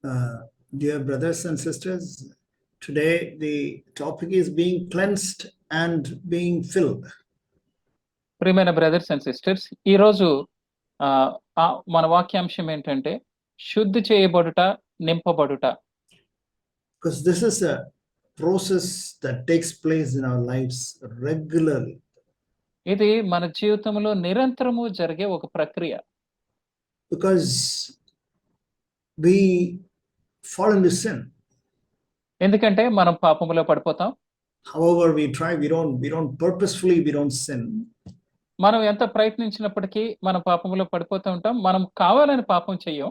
Uh, Dear brothers and sisters, today the topic is being cleansed and being filled. ప్రియమైన brothers and sisters, ఈరోజు మన వాక్యాంశం ఏంటంటే శుద్ధి చేయబడుట, నింపబడుట. Because this is a process that takes place in our lives regularly. ఇది మన జీవితంలో నిరంతరము జరిగే ఒక ప్రక్రియ. Because we fall into sin. ఎందుకంటే మనం పాపములో పడిపోతాం. However we try, we don't purposefully, we don't sin. మనం ఎంత ప్రయత్నించినప్పటికీ మనం పాపములో పడిపోతూ ఉంటాం. మనం కావాలని పాపం చెయ్యం.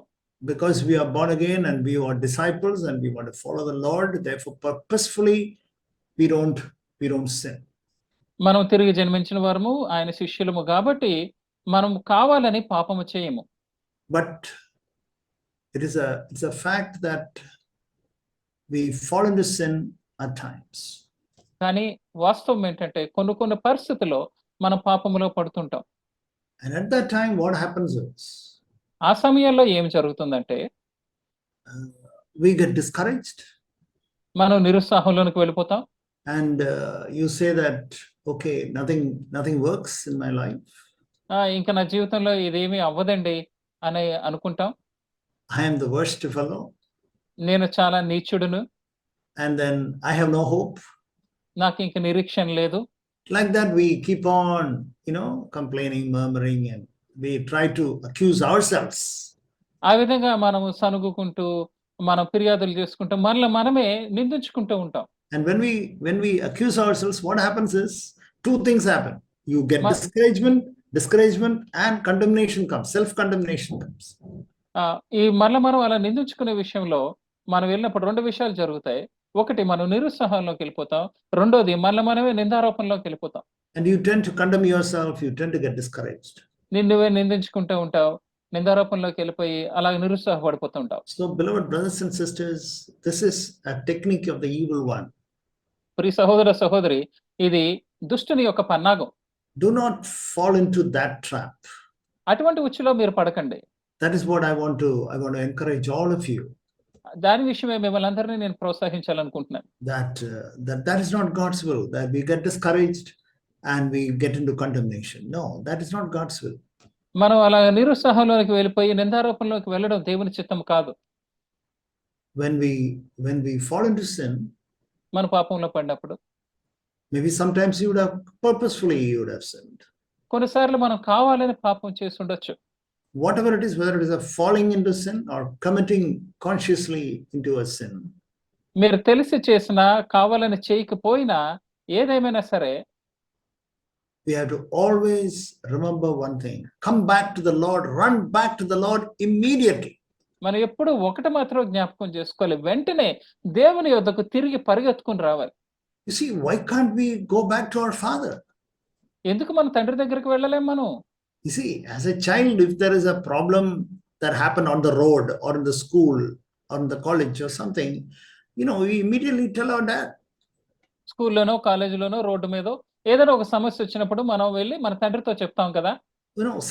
Because we are born again and we are disciples and we want to follow the Lord, therefore purposefully we don't sin. మనం తిరిగి జన్మించిన వారము, ఆయన శిష్యులము కాబట్టి మనం కావాలని పాపము చేయము. But it's a fact that we fall into sin at times. కానీ వాస్తవం ఏంటంటే కొన్ని పరిస్థితుల్లో మనం పాపములో పడుతుంటాం. And at that time what happens is ఆ సమయంలో ఏమి జరుగుతుందంటే we get discouraged. మనం నిరుత్సాహంలోనికి వెళ్ళిపోతాం. And you say that okay, nothing works in my life. ఇంకా నా జీవితంలో ఇదేమీ అవ్వదండి అని అనుకుంటాం. I am the worst fellow. నేను చాలా నీచుడును. And then I have no hope. నాకు ఇంక నిరీక్షణ లేదు. Like that we keep on, complaining, murmuring, and we try to accuse ourselves. ఆ విధంగా మనము సనుగుకుంటూ మనం ఫిర్యాదులు చేసుకుంటూ మనమే నిందించుకుంటూ ఉంటాం. And when we accuse ourselves, what happens is two things happen. You get discouragement and condemnation comes, self-condemnation comes. ఈ మనం అలా నిందించుకునే విషయంలో మనం వెళ్ళినప్పుడు రెండు విషయాలు జరుగుతాయి. ఒకటి, మనం నిరుత్సాహంలోకి వెళ్ళిపోతాం. రెండోది మనమే నిందారోపణలోకి వెళ్ళిపోతాం. And you tend to condemn yourself, you tend to get discouraged. నువ్వే నిందించుకుంటూ ఉంటావు, నిందారోపణలోకి వెళ్ళిపోయి అలా నిరుత్సాహపడిపోతూ ఉంటావు. So beloved brothers and sisters, this is a technique of the evil one. ప్రియ సహోదర సహోదరి, ఇది దుష్టుని యొక్క పన్నాగం. Do not fall into that trap. అటువంటి ఉచ్చులో మీరు పడకండి. That is what I want to encourage all of you. దాని విషయమే మిమ్మల్ని అందరినీ నేను ప్రోత్సహించాలనుకుంటున్నాను. That is not God's will, that we get discouraged and we get into condemnation. No, that is not God's will. మనం అలా నిరుత్సాహంలోకి వెళ్ళిపోయి నిందారోపణలోకి వెళ్ళడం దేవుని చిత్తం కాదు. When we fall into sin, మన పాపంలో పడినప్పుడు maybe sometimes you would have sinned. కొన్నిసార్లు మనం కావాలని పాపం చేసి ఉండొచ్చు. Whatever it is, whether it is a falling into sin or committing consciously into a sin. మీరు తెలిసి చేసినా కావాలని చేయకపోయినా ఏదేమైనా సరే, we have to always remember one thing. Come back to the Lord, run back to the Lord immediately. మనం ఎప్పుడు ఒకటి మాత్రం జ్ఞాపకం చేసుకోవాలి, వెంటనే దేవుని యొద్దకు తిరిగి పరిగెత్తుకుని రావాలి. You see, why can't we go back to our Father? ఎందుకు మన తండ్రి దగ్గరికి వెళ్ళలేం మనం? You see, as a child, if there is a problem that happened on the road or in the school or in the college or something, we immediately tell our dad. స్కూల్లోనో కాలేజీలోనో road మీదో ఏదైనా ఒక సమస్య వచ్చినప్పుడు మనం వెళ్ళి మన తండ్రితో చెప్తాం కదా.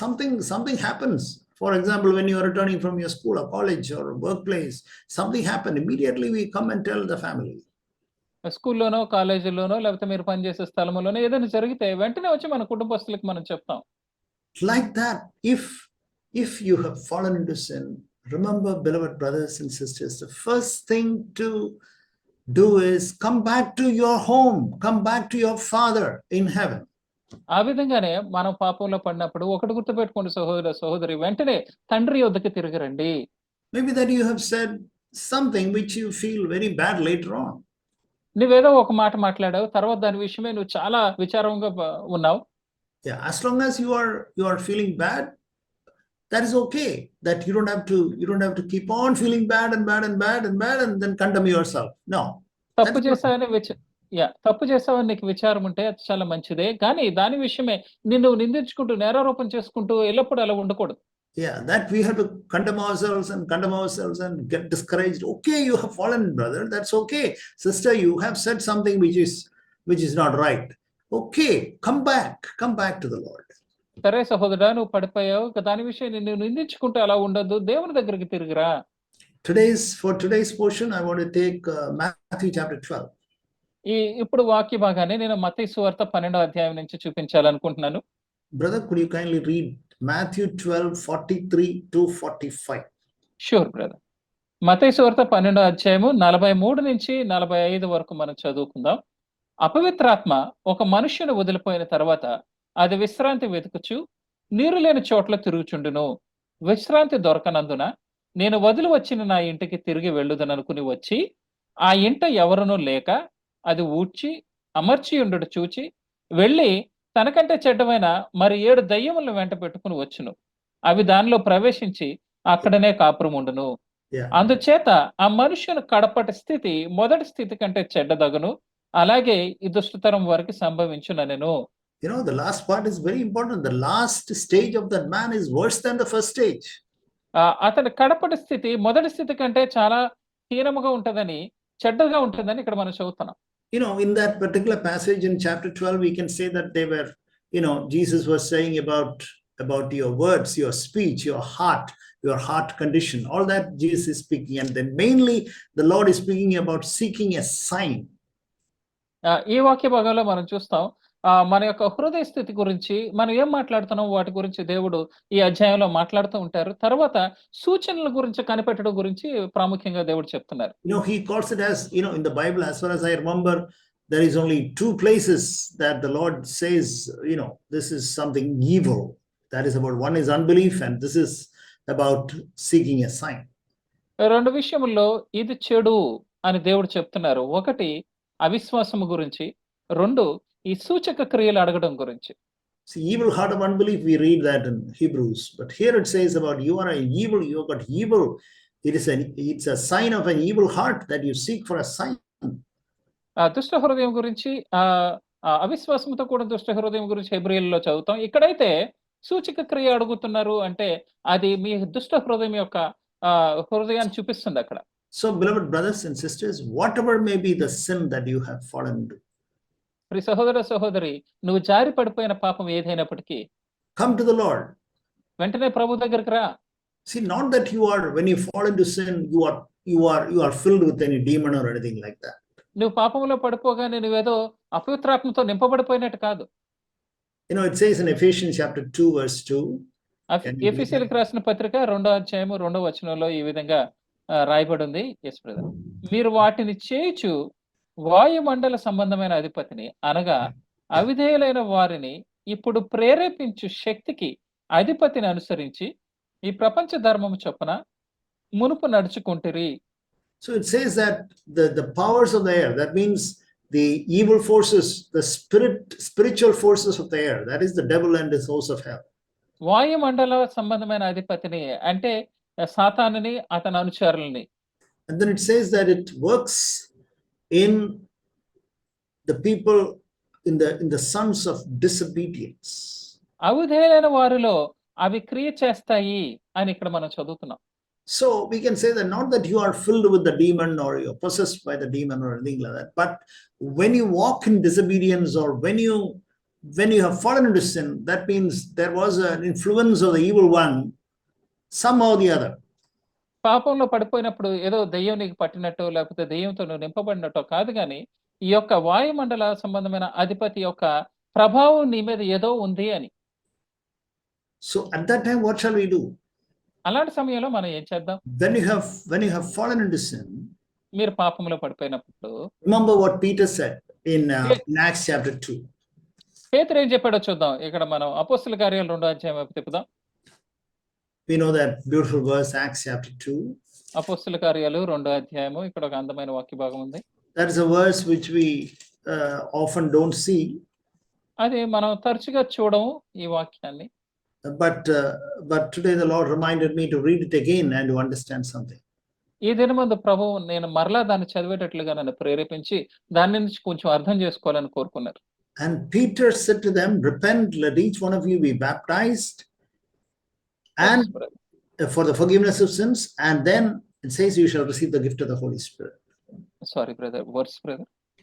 Something happens. For example, when you are returning from your school or college or workplace, something happened. Immediately we come and tell the family. స్కూల్లోనో కాలేజీలోనో లేకపోతే మీరు పనిచేసే స్థలంలోనో ఏదైనా జరిగితే వెంటనే వచ్చి మన కుటుంబస్తులకు మనం చెప్తాం. Like that, if you have fallen into sin, remember, beloved brothers and sisters, the first thing to do is come back to your home, come back to your Father in heaven. ఆ విధంగానే మనం పాపంలో పడినప్పుడు ఒకటి గుర్తుపెట్టుకోండి సహోదర సహోదరి, వెంటనే తండ్రి యొద్దకు తిరిగి రండి. Maybe that you have said something which you feel very bad later on. నువ్వేదో ఒక మాట మాట్లాడావు, తర్వాత దాని విషయమే నువ్వు చాలా విచారంగా ఉన్నావు. Yeah, as long as you are feeling bad, that is okay. That you don't have to keep on feeling bad and then condemn yourself. No. తప్పు చేసావని నీకు విచారం ఉంటే అది చాలా మంచిదే, కానీ దాని విషయమే నిన్ను నిందించుకుంటూ నేరారోపణ చేసుకుంటూ ఎల్లప్పుడూ అలా ఉండకూడదు. Yeah, that we have to condemn ourselves and get discouraged. Okay, you have fallen, brother. That's okay. Sister, you have said something which is not right. Okay, come back to the Lord. సరే సహోదరా, నువ్వు పడిపోయావు, దాని విషయం నిన్ను నిందించుకుంటూ అలా ఉండొద్దు, దేవుని దగ్గరికి తిరిగిరా. For today's portion, I want to take Matthew chapter 12. ఇప్పుడు వాక్య భాగాన్ని నేను మత్తయి సువార్త 12వ అధ్యాయం నుంచి చూపించాలనుకుంటున్నాను. Brother, could you kindly read Matthew 12:43 to 45? Sure brother. మత్తయి సువార్త 12వ అధ్యాయము 43 నుంచి 45 వరకు మనం చదువుకుందాం. అపవిత్రాత్మ ఒక మనుష్యుని వదిలిపోయిన తర్వాత అది విశ్రాంతి వెతుకుచు నీరు లేని చోట్ల తిరుగుచుండును. విశ్రాంతి దొరకనందున నేను వదిలి వచ్చిన నా ఇంటికి తిరిగి వెళ్ళుదననుకుని వచ్చి ఆ ఇంట ఎవరునూ లేక అది ఊడ్చి అమర్చి ఉండుట చూచి వెళ్ళి తనకంటే చెడ్డమైన మరి 7 దయ్యములను వెంట పెట్టుకుని వచ్చును. అవి దానిలో ప్రవేశించి అక్కడనే కాపురం ఉండును. Yeah. అందుచేత ఆ మనుష్యుని కడపటి స్థితి మొదటి స్థితి కంటే చెడ్డదగును. అలాగే ఈ దుష్టతరం వారికి సంభవించుననెను. You know, the last part is very important. The last stage of that man is worse than the first stage. అతని కడపటి స్థితి మొదటి స్థితి కంటే చాలా హీనముగా ఉంటదని, చెడ్డగా ఉంటుందని ఇక్కడ మనం చదువుతున్నాం. You know, in that particular passage in chapter 12, we can say that they were, you know, Jesus was saying about your words, your speech, your heart condition, all that Jesus is speaking. And then mainly the Lord is speaking about seeking a sign. ఈ వాక్య భాగంలో మనం చూస్తాం మన యొక్క హృదయ స్థితి గురించి మనం ఏం మాట్లాడుతున్నాం వాటి గురించి దేవుడు ఈ అధ్యాయంలో మాట్లాడుతూ ఉంటారు. తర్వాత సూచనల గురించి కనిపెట్టడం గురించి ప్రాముఖ్యంగా దేవుడు చెప్తున్నారు. You know, he calls it as, you know, in the Bible, as far as I remember, there is only 2 places that the Lord says, you know, this is something evil. That is about, one is unbelief and this is about seeking a sign. 2 విషయముల్లో ఇది చెడు అని దేవుడు చెప్తున్నారు. ఒకటి అవిశ్వాసము గురించి, 2 ఈ సూచక క్రియలు అడగడం గురించి. See, evil heart of unbelief, we read that in Hebrews, but here it says about you are an evil, you have got evil. It's a sign of an evil heart that you seek for a sign. దుష్ట హృదయం గురించి అవిశ్వాసంతో కూడా దుష్ట హృదయం గురించి హెబ్రీయులలో చదువుతాం. ఇక్కడైతే సూచక క్రియ అడుగుతున్నారు అంటే అది మీ దుష్ట హృదయం యొక్క హృదయాన్ని చూపిస్తుంది అక్కడ. So, beloved brothers and sisters, whatever may be the sin that you have fallen into, ప్రియ సహోదర సహోదరి, నువ్వు జారి పడిపోయిన పాపం ఏదైనప్పటికీ come to the Lord. వెంటనే ప్రభు దగ్గరికి రా. See, not that when you fall into sin, you are filled with any demon or anything like that. నువ్వు పాపంలో పడిపోగానే నువ్వేదో అపవిత్రాత్మతో నింపబడిపోయినట్టు కాదు. You know, it says in Ephesians chapter 2 verse 2. ఎఫెసీయులకు రాసిన పత్రిక 2వ అధ్యాయము 2వ వచనంలో ఈ విధంగా రాయబడి ఉంది. Yes brother. మీరు వాటిని చేయుచు వాయుమండల సంబంధమైన అధిపతిని అనగా అవిధేయులైన వారిని ఇప్పుడు ప్రేరేపించు శక్తికి అధిపతిని అనుసరించి ఈ ప్రపంచ ధర్మము చొప్పున మునుపు నడుచుకుంటురి. So it says that the powers of the air, that means the evil forces, the spiritual forces of the air, that is the devil and his host of hell. వాయుమండల సంబంధమైన అధిపతిని అంటే సాతానుని అతని అనుచరులని. And then it says that it works in the people, in the sons of disobedience. అవిధేయులైన వారిలో అవి క్రియ చేస్తాయి అని ఇక్కడ మనం చదువుతున్నాం. So we can say that not that you are filled with the demon or you're possessed by the demon or anything like that, but when you walk in disobedience or when you have fallen into sin, that means there was an influence of the evil one somehow or the other. పాపంలో పడిపోయినప్పుడు ఏదో దెయ్యం నీకు పట్టినట్టు లేకపోతే దెయ్యంతో నువ్వు నింపబడినట్టు కాదు, కానీ ఈ యొక్క వాయుమండల సంబంధమైన అధిపతి యొక్క ప్రభావం నీ మీద ఏదో ఉంది అని. So at that time, what shall we do? అలాంటి సమయంలో మనం ఏం చేద్దాం? When you have fallen into sin, మీరు పాపంలో పడిపోయినప్పుడు remember what Peter said in Acts chapter 2. పేతురు ఏం చెప్పాడో చూద్దాం. ఇక్కడ మనం అపోస్తలుల కార్యాలు 2వ అధ్యాయం వైపు తిప్పుదాం. We know that beautiful verse, Acts chapter 2. అపోస్తలుల కార్యాలు 2వ అధ్యాయము. ఇక్కడ ఒక అందమైన వాక్య భాగం ఉంది. That is a verse which we often don't see. అది మనం తరచుగా చూడము ఈ వాక్యాన్ని. But today the Lord reminded me to read it again and to understand something. ఈ దినమందు ప్రభువు నేను మరలా దాన్ని చదివేటట్లుగా నన్ను ప్రేరేపించి దాని నుంచి కొంచెం అర్థం చేసుకోవాలని కోరుకున్నారు. And Peter said to them, repent, let each one of you be baptized and for the forgiveness of sins, and then it says you shall receive the gift of the Holy Spirit. Sorry brother,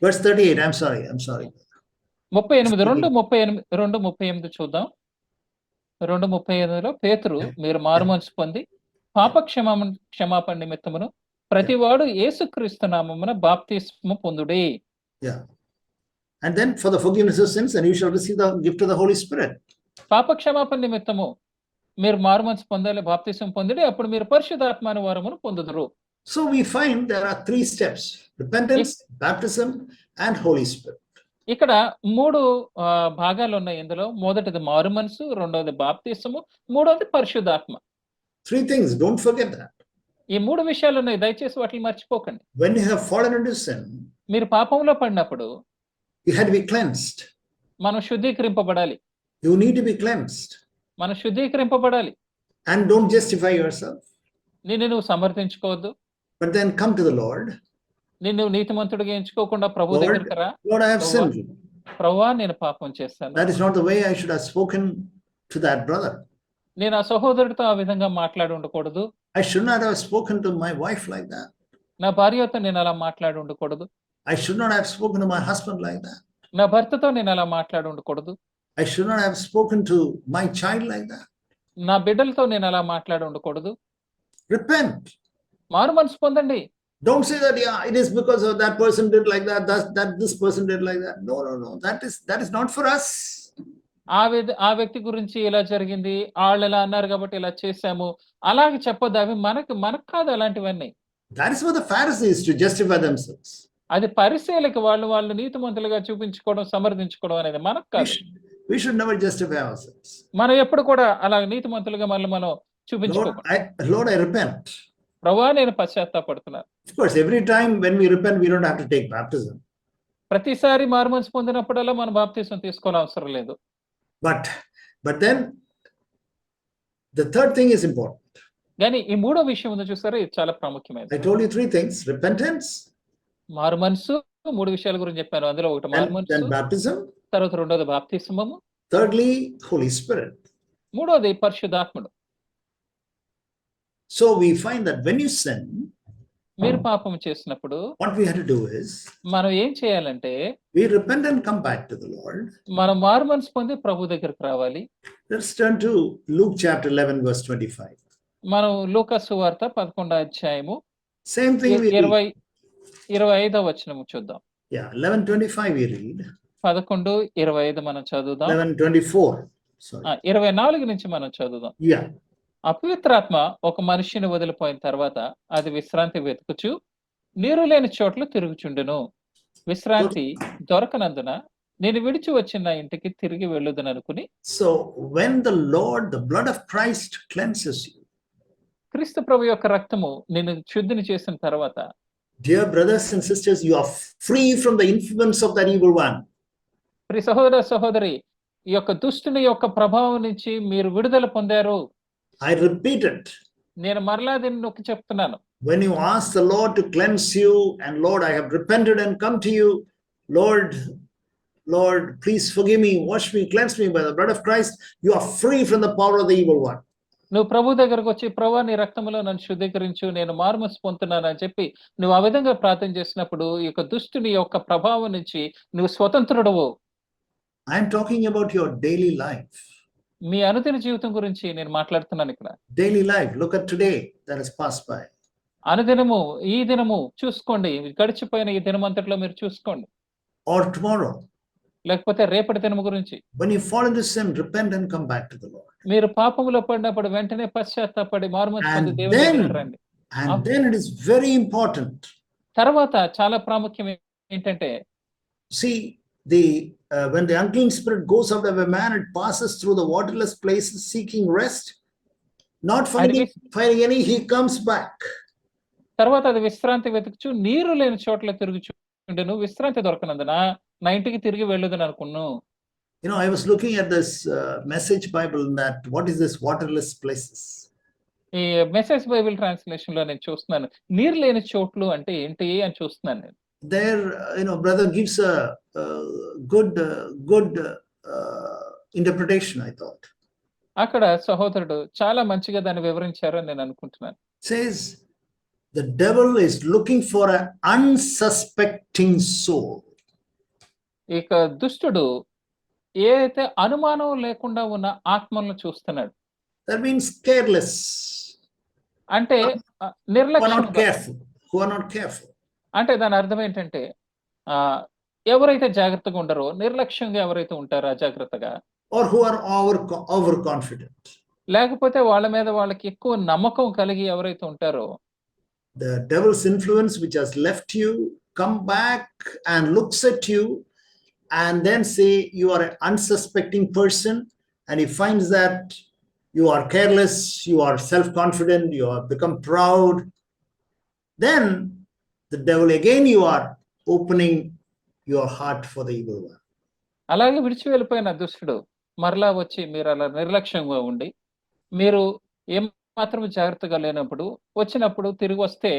Verse 38, I'm sorry. 38 చూద్దాం. 2:38లో పేతురు మీరు మారుమనసు పొంది పాప క్షమాపణ నిమిత్తమును ప్రతివాడు యేసుక్రీస్తు నామమున బాప్తిస్మము పొందుడి. Yeah. And then for the forgiveness of sins, and you shall receive the gift of the Holy Spirit. పాప క్షమాపణ నిమిత్తము మీరు మారుమనసు పొందాలి, బాప్తిస్మం పొందుడి, అప్పుడు మీరు పరిశుద్ధాత్మ అను వరమును పొందుదురు. So we find there are 3 steps: repentance, baptism, and Holy Spirit. ఇక్కడ 3 భాగాలు ఉన్నాయి ఇందులో. మొదటిది మారుమనసు, రెండవది బాప్తిస్మము, మూడవది పరిశుద్ధాత్మ. 3 things, don't forget that. ఈ 3 విషయాలు ఉన్నాయి, దయచేసి వాటిని మర్చిపోకండి. When you have fallen into sin, మీరు పాపంలో పడినప్పుడు you had to be cleansed. మనం శుద్ధీకరింపబడాలి. You need to be cleansed. మనం శుద్ధీకరింపబడాలి. And don't justify yourself, నిన్ను నువ్వు సమర్థించుకోవద్దు. but then come to the Lord. నిన్ను నీతిమంతుడిగా ఎంచుకోకుండా ప్రభు Lord, దగ్గరికి రా. Lord, I have sinned. ప్రభువా నేను పాపం చేశాను. That is not the way I should have spoken to that brother. నేను ఆ సహోదరుడితో ఆ విధంగా మాట్లాడి ఉండకూడదు. I should not have spoken to my wife like that. నా భార్యతో నేను అలా మాట్లాడి ఉండకూడదు. I should not have spoken to my husband like that. నా భర్తతో నేను అలా మాట్లాడి ఉండకూడదు. I should not have spoken to my child like that. నా బిడ్డలతో నేను అలా మాట్లాడి ఉండకూడదు. Repent. మారు మనసు పొందండి. Don't say that, yeah, it is because of that person did like that, that this person did like that. No, no, no. That is not for us. ఆ వ్యక్తి గురించి ఇలా జరిగింది, వాళ్ళు ఇలా అన్నారు కాబట్టి ఇలా చేశాము, అలాగే చెప్పొద్దు. అవి మనకు కాదు అలాంటివన్నీ. That is for the Pharisees to justify themselves. అది పరిసయ్యులకు వాళ్ళు నీతిమంతులుగా చూపించుకోవడం, సమర్థించుకోవడం అనేది మనకు కాదు. We should never justify ourselves. మనం ఎప్పుడు కూడా అలా నీతిమంతులుగా మనం చూపించుకోకూడదు. Lord, I repent. ప్రభువా నేను పశ్చాత్తాపడుతున్నాను. Of course, every time when we repent, we don't have to take baptism. ప్రతిసారి మారుమనసు పొందినప్పుడల్లా మనం బాప్తిసం తీసుకోవాల్సిన అవసరం లేదు. But then the third thing is important. కానీ ఈ మూడో విషయం ఉందో చూసారా, ఇది చాలా ప్రాముఖ్యమైనది. I told you 3 things: repentance, మారుమనసు, 3 విషయాల గురించి చెప్పాను. అందులో ఒకటి మారుమనసు, then baptism, తర్వాత రెండోది బాప్తిస్మము, thirdly Holy Spirit. మూడోది పరిశుద్ధాత్ముడు. So we find that when you sin, మీరు పాపం చేసినప్పుడు what we have to do is మనం ఏం చేయాలంటే we repent and come back to the Lord. మనం మారుమనసు పొంది ప్రభు దగ్గరికి రావాలి. Let's turn to Luke chapter 11 verse 25. మనం లూకా సువార్త 11వ అధ్యాయము Same thing we read. 25వ వచనము చూద్దాం. Yeah, 11:25 we read. 11:25 మనం చదువుదాం. 11:24. Sorry. 24 నుంచి మనం చదువుదాం. Yeah. అపవిత్రాత్మ ఒక మనిషిని వదిలిపోయిన తర్వాత అది విశ్రాంతి వెతుకుచు నీరు లేని చోట్ల తిరుగుచుండును. విశ్రాంతి దొరకనందున నేను విడిచి వచ్చిన నా ఇంటికి తిరిగి వెళ్ళుదని అనుకుని. So when the blood of Christ cleanses you, క్రీస్తు ప్రభు యొక్క రక్తము నిన్ను శుద్ధిని చేసిన తర్వాత, dear brothers and sisters, you are free from the influence of that evil one. ప్రియ సహోదర సహోదరి, ఈ యొక్క దుష్టుని యొక్క ప్రభావం నుంచి మీరు విడుదల పొందారు. I repeat it. నేను మరలా దీన్ని నొక్కి చెప్తున్నాను. When you ask the Lord to cleanse you, and Lord, I have repented and come to you, Lord, please forgive me, wash me, cleanse me by the blood of Christ, you are free from the power of the evil one. నువ్వు ప్రభు దగ్గరకు వచ్చి, ప్రభువా నీ రక్తంలో నన్ను శుద్ధీకరించు, నేను మారుమనసు పొందుతున్నాను అని చెప్పి నువ్వు ఆ విధంగా ప్రార్థన చేసినప్పుడు ఈ యొక్క దుష్టుని యొక్క ప్రభావం నుంచి నువ్వు స్వతంత్రుడవు. I am talking about your daily life. మీ అనుదిన జీవితం గురించి నేను మాట్లాడుతున్నాను ఇక్కడ. Daily life. Look at today that has passed by. అనుదినము, ఈ దినము చూసుకోండి, గడిచిపోయిన ఈ దినమంతట్లో మీరు చూసుకోండి. Or tomorrow. లేకపోతే రేపటి దినము గురించి. When you fall into sin, repent and come back to the Lord. మీరు పాపములో పడినప్పుడు వెంటనే పశ్చాత్తాపడి మారుమనసు పొంది దేవుని దగ్గరికి రండి. And then it is very important. తర్వాత చాలా ప్రాముఖ్యం ఏంటంటే, see, when the unclean spirit goes out of a man, it passes through the waterless places seeking rest, not finding any, he comes back. తర్వాత అది విశ్రాంతి వెతుకుచు నీరు లేని చోట్ల తిరుగుచుండెను. విశ్రాంతి దొరకనందున నా ఇంటికి తిరిగి వెళ్ళుదని అనుకున్నాను. You know, I was looking at this Message Bible, that what is this waterless places? ఈ మెసేజ్ బైబిల్ ట్రాన్స్లేషన్ లో నేను చూస్తున్నాను, నీరు లేని చోట్లు అంటే ఏంటి అని చూస్తున్నాను నేను. There, brother gives a good interpretation, I thought. అక్కడ సహోదరుడు చాలా మంచిగా దాన్ని వివరించారని నేను అనుకుంటున్నాను. Says the devil is looking for an unsuspecting soul. ఇక దుష్టుడు ఏదైతే అనుమానం లేకుండా ఉన్న ఆత్మలను చూస్తున్నాడు. That means careless. అంటే who are not నిర్లక్ష్యంగా careful, who are not careful. అంటే దాని అర్థం ఏంటంటే ఎవరైతే జాగ్రత్తగా ఉండరో, నిర్లక్ష్యంగా ఎవరైతే ఉంటారో అజాగ్రత్తగా, or who are overconfident. లేకపోతే వాళ్ళ మీద వాళ్ళకి ఎక్కువ నమ్మకం కలిగి ఎవరైతే ఉంటారో, The devil's influence which has left you come back and looks at you and then say you are an unsuspecting person, and he finds that you are careless, you are self-confident, you have become proud. Then the devil again, you are opening your heart for the evil one. అలాగే విడిచి వెళ్ళిపోయిన దుష్టుడు మరలా వచ్చి మీరు అలా నిర్లక్ష్యంగా ఉండి, మీరు ఏమాత్రం జాగ్రత్తగా లేనప్పుడు, వచ్చినప్పుడు తిరిగి వస్తే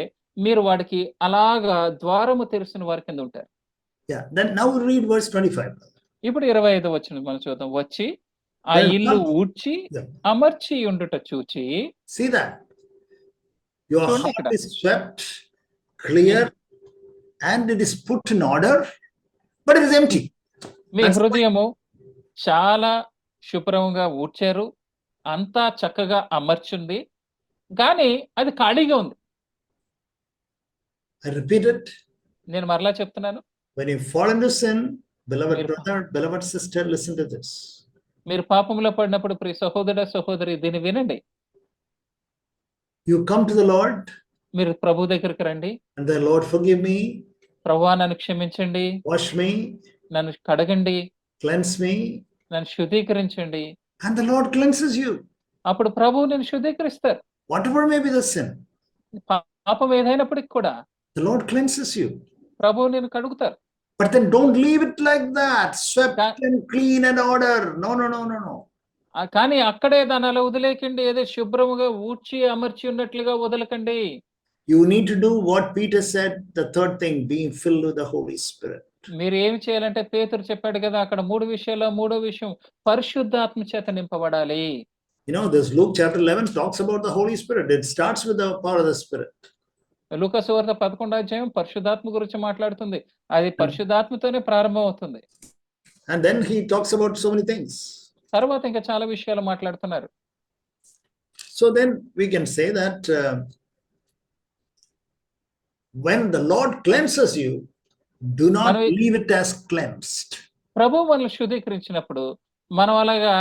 మీరు వాడికి అలాగా ద్వారము తెరిసిన వారి కింద ఉంటారు. Yeah, then now we read verse 25. ఇప్పుడు 25 వచనం మనం చూద్దాం. వచ్చి ఆ Then ఇల్లు come. ఊడ్చి Yeah. అమర్చి ఉండుట చూచి, See that your చూడండి heart ఇక్కడ. is swept, clear, and it is put in order, but it is empty. Me That's why- హృదయము చాలా శుభ్రంగా ఊడ్చారు, అంతా చక్కగా అమర్చుంది, కానీ అది ఖాళీగా ఉంది. I repeat it. నేను మరలా చెప్తున్నాను. When you fall into sin, beloved Mir- brother, beloved sister, listen to this. మీరు పాపంలో పడినప్పుడు ప్రియ సహోదర సహోదరి దీన్ని వినండి. You come to the Lord, మీరు ప్రభు దగ్గరికి రండి. and the Lord forgive me, ప్రభువా నన్ను క్షమించండి, wash me, నన్ను కడగండి, cleanse me, నన్ను శుద్ధీకరించండి. and the Lord cleanses you. అప్పుడు ప్రభువు నిన్ను శుద్ధీకరిస్తారు. Whatever may be the sin, పాపం ఏదైనప్పటికి కూడా the Lord cleanses you. ప్రభువు నిన్ను కడుగుతారు. But then don't leave it like that, swept That- and clean and order. No, no, no, no, no. కానీ అక్కడే దాన్ని అలా వదిలేకండి, ఏదో శుభ్రముగా ఊడ్చి అమర్చి ఉన్నట్లుగా వదలకండి. You need to do what Peter said, the third thing, being filled with the Holy Spirit. మీరు ఏమి చేయాలంటే పేతురు చెప్పాడు కదా, అక్కడ 3 విషయాల్లో మూడో విషయం పరిశుద్ధాత్మ చేత నింపబడాలి. You know, this Luke chapter 11 talks about the Holy Spirit. It starts with the power of the Spirit. లూకా సువార్త 11వ అధ్యాయం పరిశుద్ధాత్మ గురించి మాట్లాడుతుంది. అది పరిశుద్ధాత్మతోనే ప్రారంభం అవుతుంది. And then he talks about so many things. తర్వాత ఇంకా చాలా విషయాలు మాట్లాడుతున్నారు. So then we can say that when the Lord cleanses you, do not Manu- leave it as cleansed. ప్రభువు మనల్ని శుద్ధీకరించినప్పుడు మనం అలాగా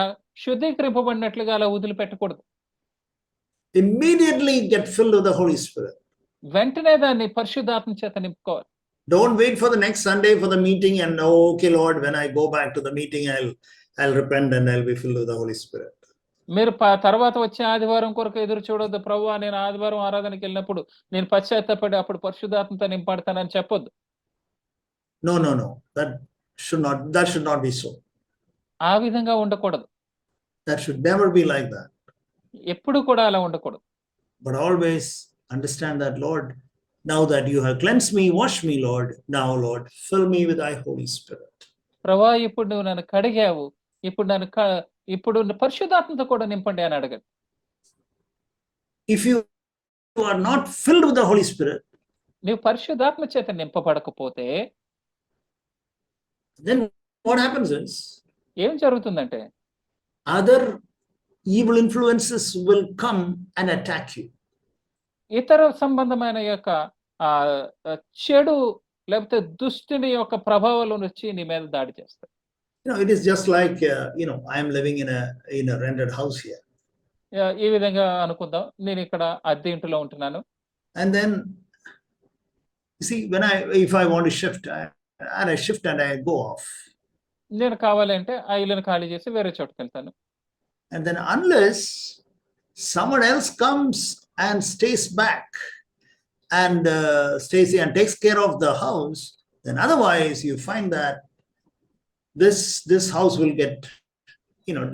శుద్ధీకరింపబడినట్లుగా అలా వదిలిపెట్టకూడదు. Immediately get filled with the Holy Spirit. వెంటనే దాన్ని పరిశుద్ధాత్మ చేత నింపుకోవాలి. Don't wait for the next Sunday for the meeting and oh, okay, Lord, when I go back to the meeting, I'll repent and I'll be filled with the Holy Spirit. మీరు తర్వాత వచ్చే ఆదివారం కొరకు ఎదురు చూడొద్దు. ప్రభువా నేను ఆదివారం ఆరాధనకి వెళ్ళినప్పుడు నేను పశ్చాత్తాపడి అప్పుడు పరిశుద్ధాత్మతో నింపడతానని చెప్పొద్దు. No, no, no. That should not be so. ఆ విధంగా ఉండకూడదు. That should never be like that. ఎప్పుడు కూడా అలా ఉండకూడదు. But always understand that, Lord, now that you have cleansed me, wash me, Lord. Now, Lord, fill me with thy Holy Spirit. ప్రభువా ఇప్పుడు నువ్వు నన్ను కడిగావు, ఇప్పుడు పరిశుద్ధాత్మతో కూడా నింపండి అని అడగండి. If you are not filled with the Holy Spirit, నువ్వు పరిశుద్ధాత్మ చేత నింపబడకపోతే then what happens is ఏం జరుగుతుందంటే other evil influences will come and attack you. ఇతర సంబంధమైన యొక్క చెడు లేకపోతే దుష్టుని యొక్క ప్రభావాలు వచ్చి నీ మీద దాడి చేస్తాయి. You know, it is just like I am living in a rented house here, ఈ విధంగా అనుకుందాం, నేను ఇక్కడ అద్దె ఇంటిలో ఉంటున్నాను. and then you see, if I want to shift, I shift and I go off, నేను కావాలంటే ఆ ఇల్లును ఖాళీ చేసి వేరే చోటుకి వెళ్తాను. and then unless someone else comes and stays back and stays here and takes care of the house, then otherwise you find that this house will get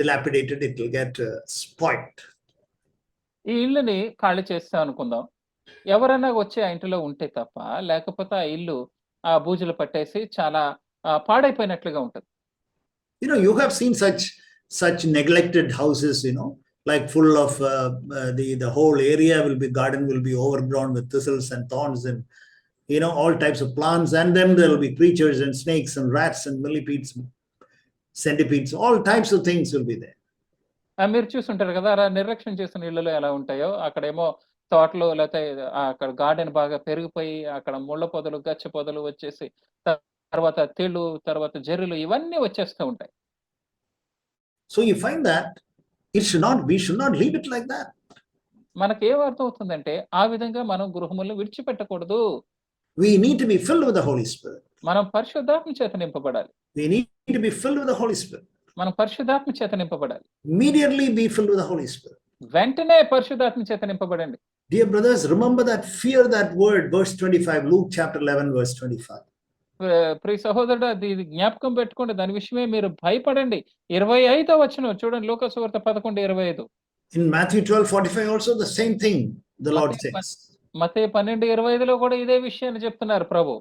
dilapidated, it will get spoiled. ఈ ఇల్లుని ఖాళీ చేస్తాం అనుకుందాం, ఎవరైనా వచ్చి ఆ ఇంటిలో ఉంటే తప్ప, లేకపోతే ఆ ఇల్లు ఆ బూజులు పట్టేసి చాలా పాడైపోయినట్లుగా ఉంటుంది. You have seen such neglected houses, like full of the whole area garden will be overgrown with thistles and thorns and all types of plants, and then there will be creatures and snakes and rats and millipedes, centipedes, all types of things will be there. మీరు చూస్తుంటారు కదా, అలా నిర్లక్ష్యం చేసిన ఇళ్ళలో ఎలా ఉంటాయో, అక్కడేమో తోటలో లేతే అక్కడ గార్డెన్ బాగా పెరిగిపోయి అక్కడ ముళ్ళ పొదలు, గచ్చ పొదలు వచ్చేసి తర్వాత తేళ్ళు, తర్వాత జెర్రులు ఇవన్నీ వచ్చేస్తూ ఉంటాయి. So you find that we should not leave it like that. మనకేం అర్థమవుతుందంటే, ఆ విధంగా మనం గృహములను విడిచిపెట్టకూడదు. We need to be filled with the Holy Spirit. మనం పరిశుద్ధాత్మ చేత నింపబడాలి. We need to be filled with the Holy Spirit. మనం పరిశుద్ధాత్మ చేత నింపబడాలి. Immediately be filled with the Holy Spirit. వెంటనే పరిశుద్ధాత్మ చేత నింపబడండి. Dear brothers, remember that, fear that word, verse 25, Luke chapter 11, verse 25. ప్రియ సహోదరుడా, ఇది జ్ఞాపకం పెట్టుకోండి. దాని విషయమే మీరు భయపడండి. 25వ వచనం చూడండి, లూకా సువార్త 11:25. In Matthew 12:45 also the same thing the Lord says. మత్తయి 12:25లో కూడా ఇదే విషయాన్ని చెప్తున్నారు ప్రభు.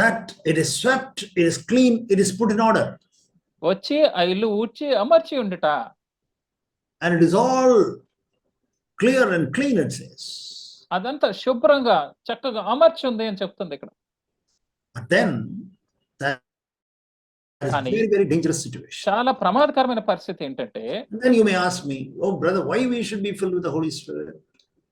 That it is swept, it is clean, it is put in order. వచ్చి ఆ ఇల్లు ఊడ్చి అమర్చి ఉండుట. And it is all clear and clean, it says. అదంతా శుభ్రంగా చక్కగా అమర్చి ఉంది అని చెప్తుంది ఇక్కడ. But then that is a very, very dangerous situation. చాలా ప్రమాదకరమైన పరిస్థితి ఏంటంటే, And then you may ask me, oh brother, why we should be filled with the Holy Spirit?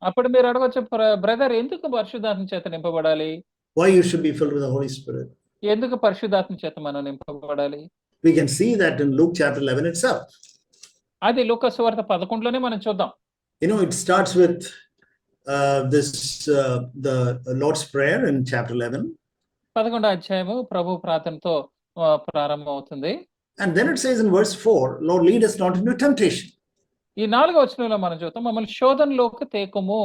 అప్పుడు మీరు అడగొచ్చు, బ్రదర్ ఎందుకు పరిశుద్ధాత్మ చేత నింపబడాలి? Why you should be filled with the Holy Spirit? ఎందుకు పరిశుద్ధాత్మ చేత మనం నింపబడాలి? We can see that in Luke chapter 11 itself. అది లూకా సువార్త 11లోనే మనం చూద్దాం. You know, it starts with the Lord's Prayer in chapter 11. 11వ అధ్యాయము ప్రభు ప్రార్థనతో ప్రారంభం అవుతుంది. And then it says in verse 4, Lord, lead us not into temptation. ఈ 4వ వచనంలో మనం చూద్దాం, మమ్మల్ని శోధనలోకి తేకుము.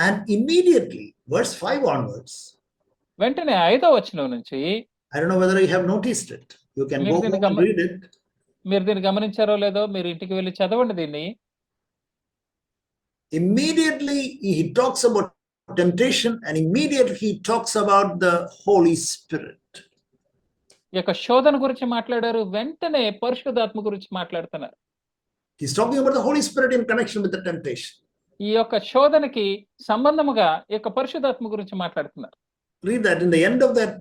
And immediately, verse 5 onwards, వెంటనే 5వ వచనం నుంచి, I don't know whether you have noticed it. You can go home and read it. మీరు దీన్ని గమనించారో లేదో, మీరు ఇంటికి వెళ్ళి చదవండి దీన్ని. Immediately he talks about temptation, and immediately he talks about the Holy Spirit. ఈ యొక్క శోధన గురించి మాట్లాడారు, వెంటనే పరిశుద్ధాత్మ గురించి మాట్లాడుతున్నారు. He's talking about the Holy Spirit in connection with the temptation. ఈ యొక్క శోధనకి సంబంధముగా ఈ యొక్క పరిశుద్ధాత్మ గురించి మాట్లాడుతున్నారు. Read that. In the end of that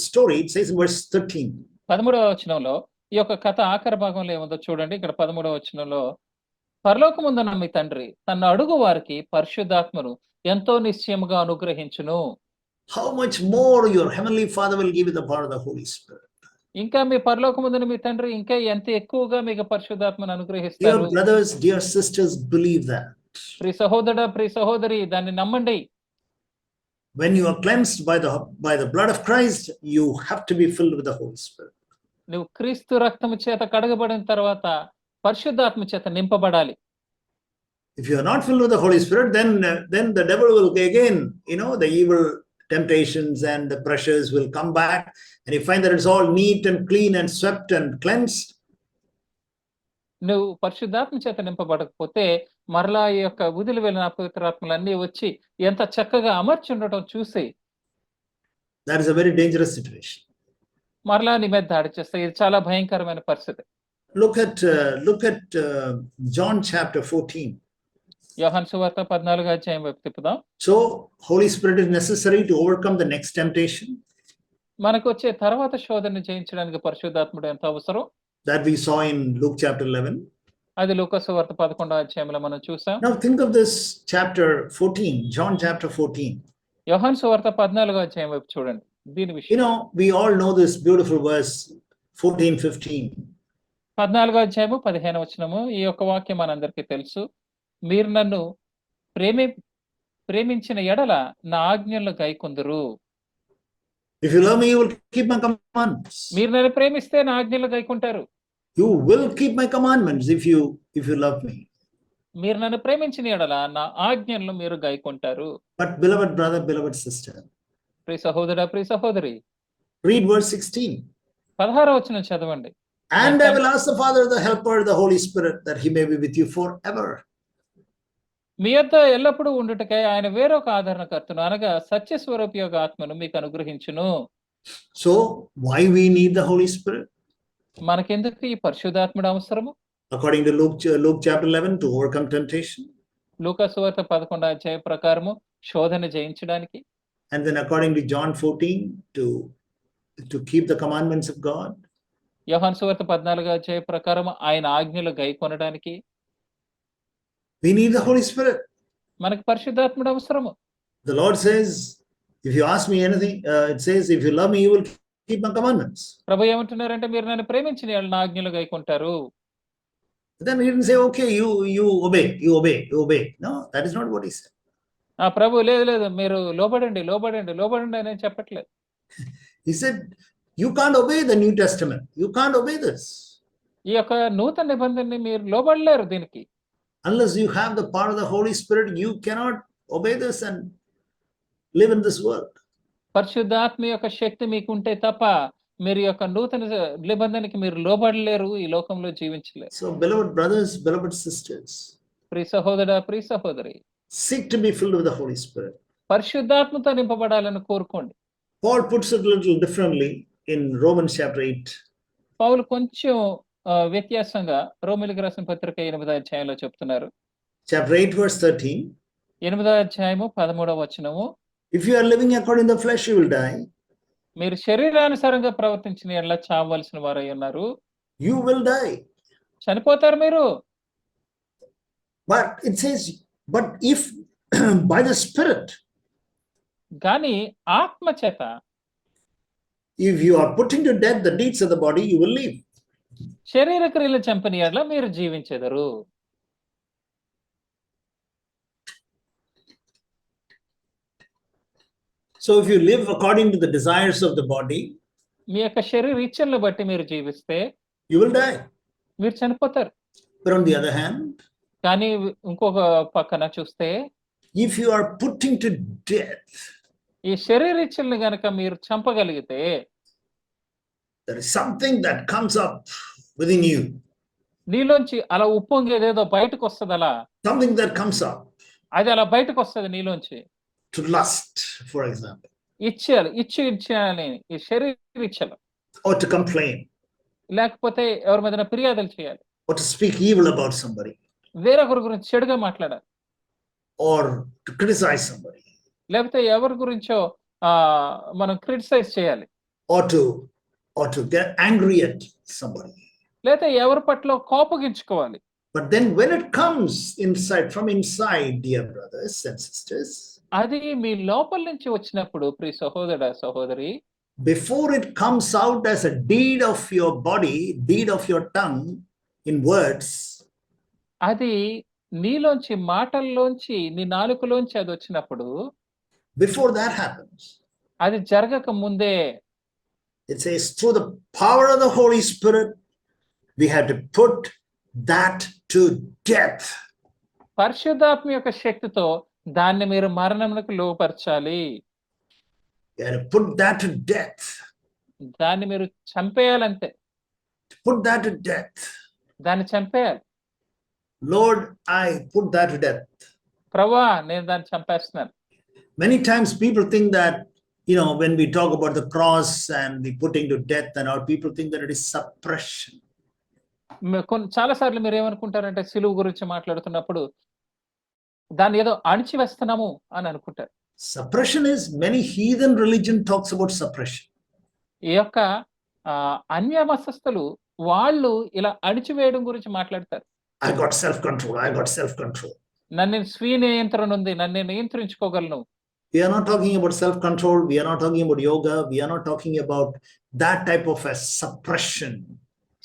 story, it says in verse 13. 13వ వచనంలో ఈ యొక్క కథ ఆఖరి భాగంలో ఏముందో చూడండి. ఇక్కడ 13వ వచనంలో, పరలోకముందున్న మీ తండ్రి తన అడుగు వారికి పరిశుద్ధాత్మను ఎంతో నిశ్చయముగా అనుగ్రహించును. How much more your heavenly Father will give you the power of the Holy Spirit. ఇంకా మీ పరలోకముందున్న మీ తండ్రి ఇంకా ఎంత ఎక్కువగా మీకు పరిశుద్ధాత్మను Dear అనుగ్రహిస్తారు. brothers, dear sisters, believe that. ప్రియ సహోదరుడా, ప్రియ సహోదరి, దాన్ని నమ్మండి. When you are cleansed by the blood of Christ, you have to be filled with the Holy Spirit. నువ్వు క్రీస్తు రక్తము చేత కడగబడిన తర్వాత పరిశుద్ధాత్మ చేత నింపబడాలి. If you are not filled with the Holy Spirit, then the devil will again, the evil temptations and the pressures will come back, and you find that it's all neat and clean and swept and cleansed. నువ్వు పరిశుద్ధాత్మ చేత నింపబడకపోతే మరలా ఈ యొక్క వదిలి వెళ్ళిన అపవిత్రాత్మలన్నీ వచ్చి ఎంత చక్కగా అమర్చి ఉండటం చూసి, That is a very dangerous situation. మరలా నీ మీద దాడి చేస్తాయి. ఇది చాలా భయంకరమైన పరిస్థితి. Look at John chapter 14. యోహాను సువార్త 14వ అధ్యాయం వైపు తిప్పుదాం. So Holy Spirit is necessary to overcome the next temptation. మనకు వచ్చే తర్వాత శోధన జయించడానికి పరిశుద్ధాత్ముడు ఎంత అవసరం, That we saw in Luke chapter 11. అది లూకా సువార్త 11వ అధ్యాయంలో మనం చూసాం. Now think of this chapter 14, John chapter 14. యోహాను సువార్త 14వ అధ్యాయం వైపు చూడండి. దీని విషయం We all know this beautiful verse 14-15. 14వ అధ్యాయము 15వ వచనము. ఈ యొక్క వాక్యం మనందరికీ తెలుసు. మీరు నన్ను ప్రేమించిన ఎడల నా ఆజ్ఞలను గైకొందురు. If you love me, you will keep my commandments. మీరు నన్ను ప్రేమిస్తే నా ఆజ్ఞలు గైకుంటారు. You will keep my commandments if you love me. మీరు నన్ను ప్రేమించిన ఎడల నా ఆజ్ఞలను మీరు గైకుంటారు. But beloved brother, beloved sister, ప్రియ సహోదరుడా, ప్రియ సహోదరి, read verse 16. 16వ వచనం చదవండి. And I will ask the Father, the helper, the Holy Spirit, that he may be with you forever. మీ యొద్ద ఎల్లప్పుడూ ఉండుటకై ఆయన వేరొక ఆదరణకర్తను అనగా సత్యస్వరూపి యొక్క ఆత్మను మీకు అనుగ్రహించును. So why we need the Holy Spirit? మనకెందుకు ఈ పరిశుద్ధాత్ముడు అవసరము? According to Luke chapter 11, to overcome temptation. లూకా సువార్త 11వ అధ్యాయం ప్రకారము శోధన జయించడానికి. And then according to John 14, to keep the commandments of God. యోహాను సువార్త 14వ అధ్యాయం ప్రకారం ఆయన ఆజ్ఞలు గైకొనడానికి. We need the Holy Spirit. మనకు పరిశుద్ధాత్ముడు అవసరము. The Lord says, if you ask me anything, it says, if you love me, you will keep my commandments. ప్రభు ఏమంటున్నారంటే మీరు నన్ను ప్రేమించిన యెడల నా ఆజ్ఞలు గైకొంటారు. Then he didn't say, okay, you obey. No, that is not what he said. ఆ ప్రభు లేదు మీరు లోబడండి అని చెప్పట్లేదు. He said, you can't obey the New Testament. You can't obey this. ఈ యొక్క నూతన నిబంధనని మీరు లోబడలేరు దీనికి. Unless you have the power of the Holy Spirit, you cannot obey this and live in this world. పరిశుద్ధాత్మ యొక్క శక్తి మీకుంటే తప్ప మీరు యొక్క నూతన నిబంధనకి మీరు లోబడలేరు, ఈ లోకంలో జీవించలేరు. So beloved brothers, beloved sisters, ప్రియ సహోదరా, ప్రియ సహోదరి, seek to be filled with the Holy Spirit. పరిశుద్ధాత్మతో నింపబడాలని కోరుకోండి. Paul puts it a little differently in Romans chapter 8. పౌలు కొంచెం వ్యత్యాసంగా రోమీయులకు రాసిన పత్రిక 8వ అధ్యాయంలో చెప్తున్నారు. Chapter 8 verse 13. 8వ అధ్యాయము 13వ వచనము. If you are living according to the flesh, you will die. మీరు శరీరానుసారంగా ప్రవర్తించిన యెడల చావవలసిన వారై ఉన్నారు. You will die. చనిపోతారు మీరు. But it says, but if by the Spirit, కానీ ఆత్మ చేత if you are putting to death the deeds of the body, you will live. శరీర క్రియలు చంపని యెడల మీరు జీవించెదరు. So if you live according to the desires of the body, మీ యొక్క శరీర ఇచ్చలను బట్టి మీరు జీవిస్తే you will die. మీరు చనిపోతారు. But on the other hand, కానీ ఇంకొక పక్కన చూస్తే if you are putting to death, ఈ శరీర ఇచ్చల్ని గనక మీరు చంపగలిగితే there is something that comes up within you. నీలోంచి అలా ఉప్పొంగేదేదో బయటకు వస్తుంది. అలా Something that comes up. అది అలా బయటకు వస్తుంది నీలోంచి. To lust, for example. ఇచ్చేయాలి ఈ శరీర ఇచ్చలు. Or to complain. లేకపోతే ఎవరి మీద ఫిర్యాదులు చేయాలి. Or to speak evil about somebody. వేరొకరి గురించి చెడుగా మాట్లాడాలి. Or to criticize somebody. లేకపోతే ఎవరి గురించో మనం క్రిటిసైజ్ చేయాలి. Or to get angry at somebody. లేకపోతే ఎవరి పట్ల కోపగించుకోవాలి. But then when it comes from inside, dear brothers and sisters, అది మీ లోపల నుంచి వచ్చినప్పుడు ప్రియ సహోదర సహోదరి, before it comes out as a deed of your body, deed of your tongue in words, అది నీలోంచి మాటల్లోంచి నీ నాలుకలోంచి అది వచ్చినప్పుడు, before that happens, అది జరగక ముందే it says through the power of the Holy Spirit we have to put that to death. పరిశుద్ధాత్మ యొక్క శక్తితో దాన్ని మీరు మరణమునకు లోపరచాలి. You have to put that to death. దాన్ని మీరు చంపేయాలంతే. Put that to death. దాన్ని చంపేయాలి. Lord, I put that to death. ప్రభువా నేను దాన్ని చంపేస్తున్నాను. Many times people think that, when we talk about the cross and the putting to death and all, people think that it is suppression. చాలా సార్లు మీరు ఏమనుకుంటారంటే సిలువ గురించి మాట్లాడుతున్నప్పుడు దాన్ని ఏదో అణిచివేస్తున్నాము అని అనుకుంటారు. Suppression is, many heathen religion talks about suppression. ఈ యొక్క అన్య మతస్థులు వాళ్ళు ఇలా అణిచివేయడం గురించి మాట్లాడతారు. I got self-control. నన్ను స్వీయ నియంత్రణ ఉంది, నన్ను నేను నియంత్రించుకోగలను. We are not talking about self-control. We are not talking about yoga. We are not talking about that type of a suppression.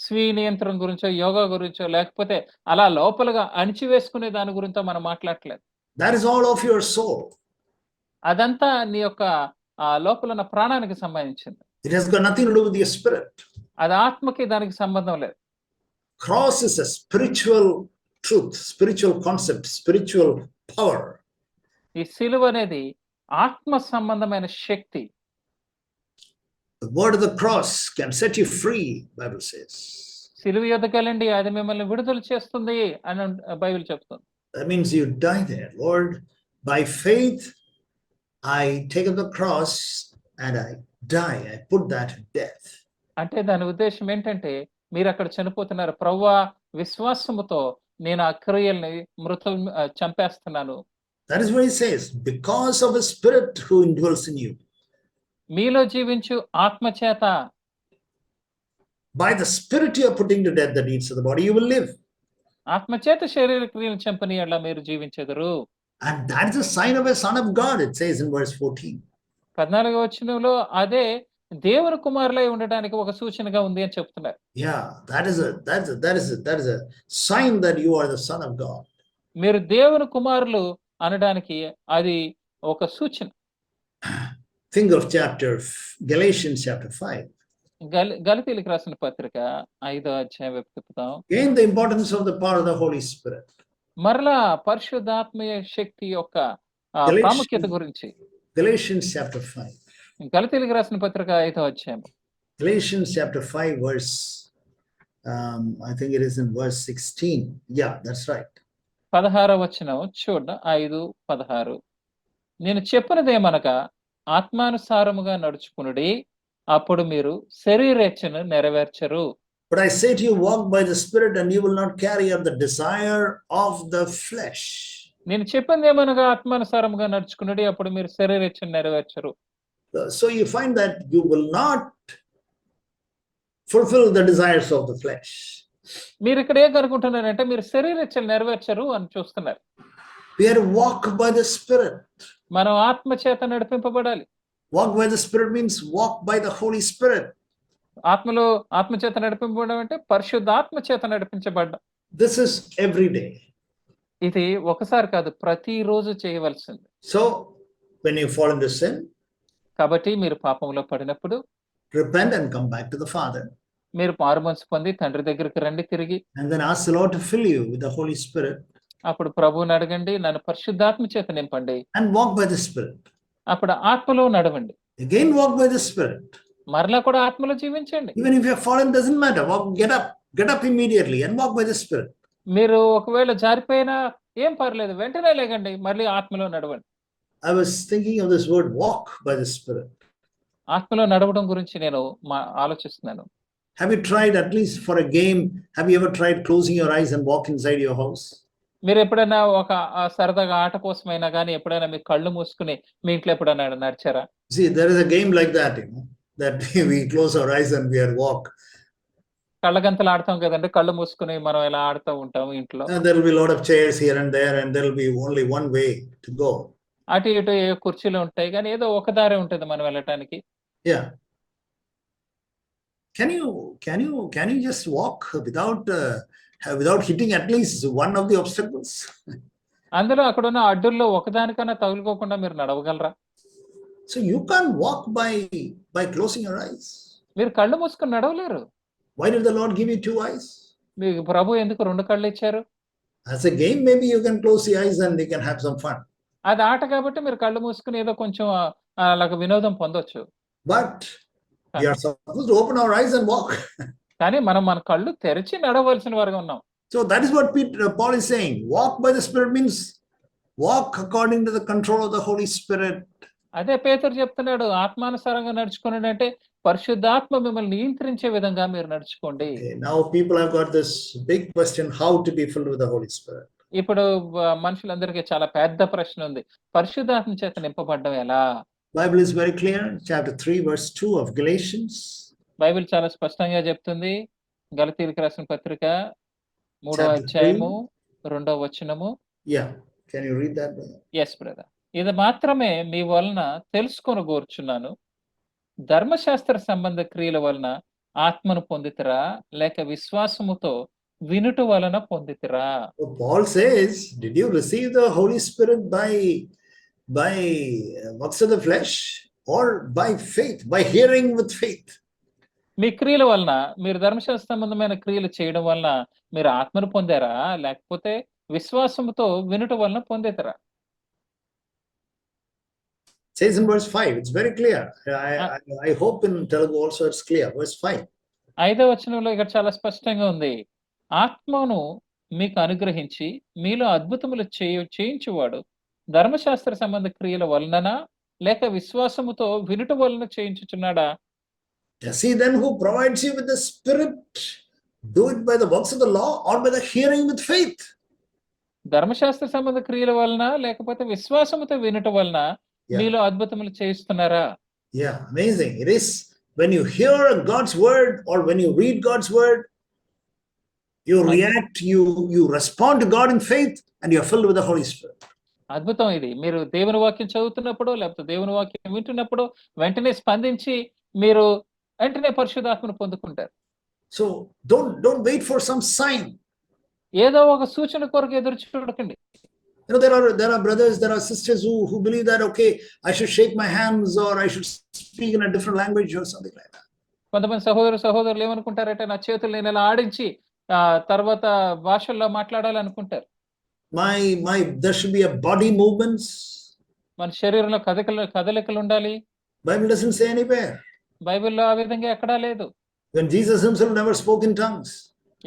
స్వీయ నియంత్రణ గురించో యోగా గురించో లేకపోతే అలా లోపలగా అణిచివేసుకునే దాని గురించో మనం మాట్లాడట్లేదు. That is all of your soul. అదంతా నీ యొక్క లోపల ఉన్న ప్రాణానికి సంబంధించింది. It has got nothing to do with your spirit. అది ఆత్మకి దానికి సంబంధం లేదు. Cross is a spiritual truth, spiritual concept, spiritual power. ఈ సిలువ అనేది ఆత్మ సంబంధమైన శక్తి. The word of the cross can set you free, Bible says. సిలువ యొద్దకెళ్ళండి, అది మిమ్మల్ని విడుదల చేస్తుంది అని బైబిల్ చెప్తుంది. That means you die there. Lord, by faith, I take up the cross and I die. I put that to death. అంటే దాని ఉద్దేశం ఏంటంటే మీరు అక్కడ చనిపోతున్నారు. ప్రభువా విశ్వాసముతో నేను ఆ క్రియల్ని చంపేస్తున్నాను. That is what he says. Because of the Spirit who indwells in you. మీలో జీవించు ఆత్మ చేత. By the Spirit you are putting to death the deeds of the body, you will live. ఆత్మ చేత శరీర క్రియలను చంపని యెడల మీరు జీవించెదరు. And that's a sign of a son of God, it says in verse 14. 14వ వచనంలో అదే దేవుని కుమారులై ఉండడానికి ఒక సూచనగా ఉంది అని చెప్తున్నారు. Yeah, that is a sign that you are the son of God. మీరు దేవుని కుమారులు అనడానికి అది ఒక సూచన. Think of Galatians chapter 5. గలతీయులకు రాసిన పత్రిక 5వ అధ్యాయం వైపు తిప్పుతాం. Again, the importance of the power of the Holy Spirit. మరలా పరిశుద్ధాత్మ శక్తి యొక్క ప్రాముఖ్యత గురించి Galatians chapter 5. గలతీయులకు రాసిన పత్రిక 5వ అధ్యాయం. Galatians chapter 5 verse, I think it is in verse 16. Yeah, that's right. 16వ వచనం చూడండి, 5:16. నేను చెప్పినదేమనగా ఆత్మానుసారముగా నడుచుకునుడి, అప్పుడు మీరు శరీరేచ్ఛను నెరవేర్చరు. But I say to you, walk by the Spirit, and you will not carry out the desire of the flesh. నేను చెప్పిందేమనగా ఆత్మానుసారముగా నడుచుకునుడి, అప్పుడు మీరు శరీరేచ్ఛను నెరవేర్చరు. So you find that you will not fulfill the desires of the flesh. మీరు ఇక్కడ ఏం కనుకుంటున్నారంటే మీరు శరీరేచ్ఛను నెరవేర్చరు అని చూస్తున్నారు. We are to walk by the Spirit. మనం ఆత్మ చేత నడిపింపబడాలి. Walk by the Spirit means walk by the Holy Spirit. ఆత్మ చేత నడిపింపబడడం అంటే పరిశుద్ధాత్మ చేత నడిపించబడ్డం. This is every day. ఇది ఒకసారి కాదు, ప్రతిరోజు చేయవలసింది. So when you fall into sin, కాబట్టి మీరు పాపంలో పడినప్పుడు repent and come back to the Father. మీరు మారుమనసు పొంది తండ్రి దగ్గరికి రండి తిరిగి. And then ask the Lord to fill you with the Holy Spirit. అప్పుడు ప్రభువుని అడగండి, నన్ను పరిశుద్ధాత్మ చేత నింపండి. And walk by the Spirit. అప్పుడు ఆత్మలో నడవండి. Again walk by the Spirit. మరలా కూడా ఆత్మలో జీవించండి. Even if you have fallen, doesn't matter. Get up immediately and walk by the Spirit. మీరు ఒకవేళ జారిపోయినా ఏం పర్లేదు, వెంటనే లేకండి, మళ్ళీ ఆత్మలో నడవండి. I was thinking of this word walk by the Spirit. ఆత్మలో నడవడం గురించి నేను ఆలోచిస్తున్నాను. Have you tried, at least for a game, have you ever tried closing your eyes and walk inside your house? మీరు ఎప్పుడైనా ఒక సరదాగా ఆట కోసమైనా కానీ ఎప్పుడైనా మీ కళ్ళు మూసుకుని మీ ఇంట్లో ఎప్పుడైనా నడిచారా? See, there is a game like that, that we close our eyes and we are walk. కళ్ళగంతలు ఆడతాం కదండి, కళ్ళు మూసుకుని మనం ఇలా ఆడుతూ ఉంటాం ఇంట్లో. And there will be a lot of chairs here and there, and there will be only one way to go. అటు ఇటు ఏ కుర్చీలు ఉంటాయి కానీ ఏదో ఒక దారి ఉంటుంది మనం వెళ్ళటానికి. Yeah. Can you just walk without hitting at least one of the obstacles? అందులో అక్కడ ఉన్న అడ్డుల్లో ఒకదానికన్నా తగులుకోకుండా మీరు నడవగలరా? So you can't walk by closing your eyes. మీరు కళ్ళు మూసుకొని నడవలేరు. Why did the Lord give you two eyes? మీకు ప్రభు ఎందుకు 2 కళ్ళు ఇచ్చారు? As a game, maybe you can close the eyes and you can have some fun. అది ఆట కాబట్టి మీరు కళ్ళు మూసుకుని ఏదో కొంచెం అలాగ వినోదం పొందొచ్చు. But we are supposed to open our eyes and walk. కానీ మనం మన కళ్ళు తెరిచి నడవలసిన వారుగా ఉన్నాం. So that is what Paul is saying. Walk by the Spirit means walk according to the control of the Holy Spirit. అదే పేతురు చెప్తున్నాడు, ఆత్మానుసారంగా నడుచుకోండి అంటే పరిశుద్ధాత్మ మిమ్మల్ని నియంత్రించే విధంగా మీరు నడుచుకోండి. Okay, now people have got this big question, how to be filled with the Holy Spirit. ఇప్పుడు మనుషులందరికీ చాలా పెద్ద ప్రశ్న ఉంది, పరిశుద్ధాత్మ చేత నింపబడడం ఎలా? Bible is very clear, chapter 3 verse 2 of Galatians. Bible చాలా స్పష్టంగా చెప్తుంది. గలతీయులకు రాసిన పత్రిక 3వ అధ్యాయము 2వ వచనము. Yeah, can you read that? Yes brother. ఇది మాత్రమే మీ వలన తెలుసుకొని కోరుచున్నాను, ధర్మశాస్త్ర సంబంధ క్రియల వలన ఆత్మను పొందితిరా లేక విశ్వాసముతో వినుట వలన పొందితిరా? Paul says, did you receive the Holy Spirit by works of the flesh or by faith, by hearing with faith? మీ క్రియల వలన, మీరు ధర్మశాస్త్ర సంబంధమైన క్రియలు చేయడం వలన మీరు ఆత్మను పొందారా లేకపోతే విశ్వాసముతో వినుట వలన పొందితిరా? Says in verse 5, it's very clear. I hope in Telugu also it's clear. Verse 5. 5వ వచనంలో ఇక్కడ చాలా స్పష్టంగా ఉంది, ఆత్మను మీకు అనుగ్రహించి మీలో అద్భుతములు చేయించువాడు ధర్మశాస్త్ర సంబంధ క్రియల వలననా లేక విశ్వాసముతో వినుట వలన చేయించుచున్నాడా? Does he then who provides you with the Spirit do it by the works of the law or by the hearing with faith? ధర్మశాస్త్ర సంబంధ క్రియల వలన లేకపోతే విశ్వాసముతో వినుట వలన మీలో అద్భుతములు చేయిస్తున్నారా? Yeah, amazing. It is when you hear God's word or when you read God's word, you react, you respond to God in faith, and you are filled with the Holy Spirit. అద్భుతం ఇది. మీరు దేవుని వాక్యం చదువుతున్నప్పుడు, లేకపోతే దేవుని వాక్యం వింటున్నప్పుడు వెంటనే స్పందించి మీరు వెంటనే పరిశుద్ధాత్మను పొందుకుంటారు. So don't wait for some sign. ఏదో ఒక సూచన కొరకు ఎదురు చూడకండి. You know, there are brothers, there are sisters who believe that, okay, I should shake my hands or I should speak in a different language or something like that. కొంతమంది సహోదరులు ఏమనుకుంటారంటే నా చేతులు నేను ఇలా ఆడించి తర్వాత భాషల్లో మాట్లాడాలనుకుంటారు. There should be a body movements. మన శరీరంలో కదలికలు ఉండాలి. Bible doesn't say anywhere. బైబిల్లో ఆ విధంగా ఎక్కడా లేదు. When Jesus himself never spoke in tongues.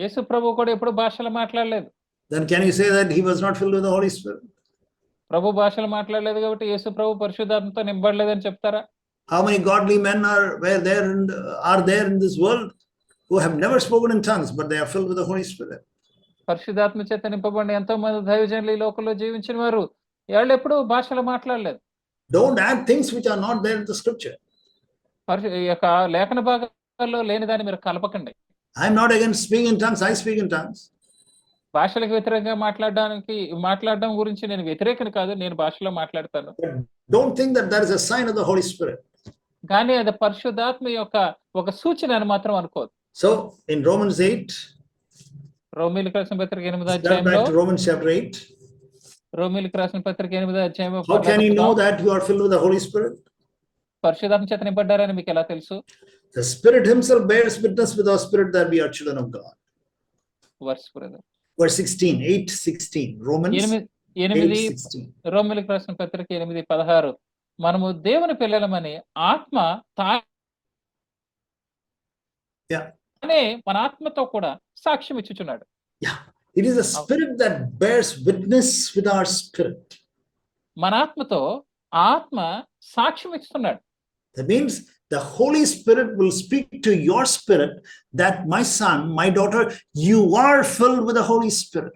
యేసు ప్రభువు కూడా ఎప్పుడు భాషలు మాట్లాడలేదు. Then can you say that he was not filled with the Holy Spirit? ప్రభు భాషలు మాట్లాడలేదు కాబట్టి యేసు ప్రభు పరిశుద్ధాత్మతో నింపబడలేదని చెప్తారా? How many godly men are there in this world who have never spoken in tongues, but they are filled with the Holy Spirit? పరిశుద్ధాత్మ చేత నింపబడిన ఎంతో మంది దైవజనులు ఈ లోకంలో జీవించిన వారు వాళ్ళు ఎప్పుడు భాషలు మాట్లాడలేదు. Don't add things which are not there in the scripture. ఈ యొక్క లేఖన భాగాల్లో లేని దాన్ని మీరు కలపకండి. I'm not against speaking in tongues. I speak in tongues. భాషలకు వ్యతిరేకంగా మాట్లాడడం గురించి నేను వ్యతిరేకని కాదు, నేను భాషలో మాట్లాడతాను. Don't think that is a sign of the Holy Spirit. కానీ అది పరిశుద్ధాత్మ యొక్క ఒక సూచన అని మాత్రం అనుకోదు. So in Romans 8, రోమీయులకు రాసిన పత్రిక 8వ అధ్యాయంలో, Romans chapter 8, రోమీయులకు రాసిన పత్రిక 8వ అధ్యాయంలో, how can you know that you are filled with the Holy Spirit? పరిశుద్ధాత్మ చేత నింపబడ్డారని మీకు ఎలా తెలుసు? The Spirit himself bears witness with our spirit that we are children of God. Verse 16, 8:16. Romans 8:16. రోమీయులకు రాసిన పత్రిక 8:16. మనము దేవుని పిల్లలమని ఆత్మ మన ఆత్మతో కూడా సాక్ష్యం ఇచ్చుచున్నాడు. It is the Spirit that bears witness with our spirit. మన ఆత్మతో ఆత్మ సాక్ష్యం ఇస్తున్నాడు. That means the Holy Spirit will speak to your spirit that my son, my daughter, you are filled with the Holy Spirit.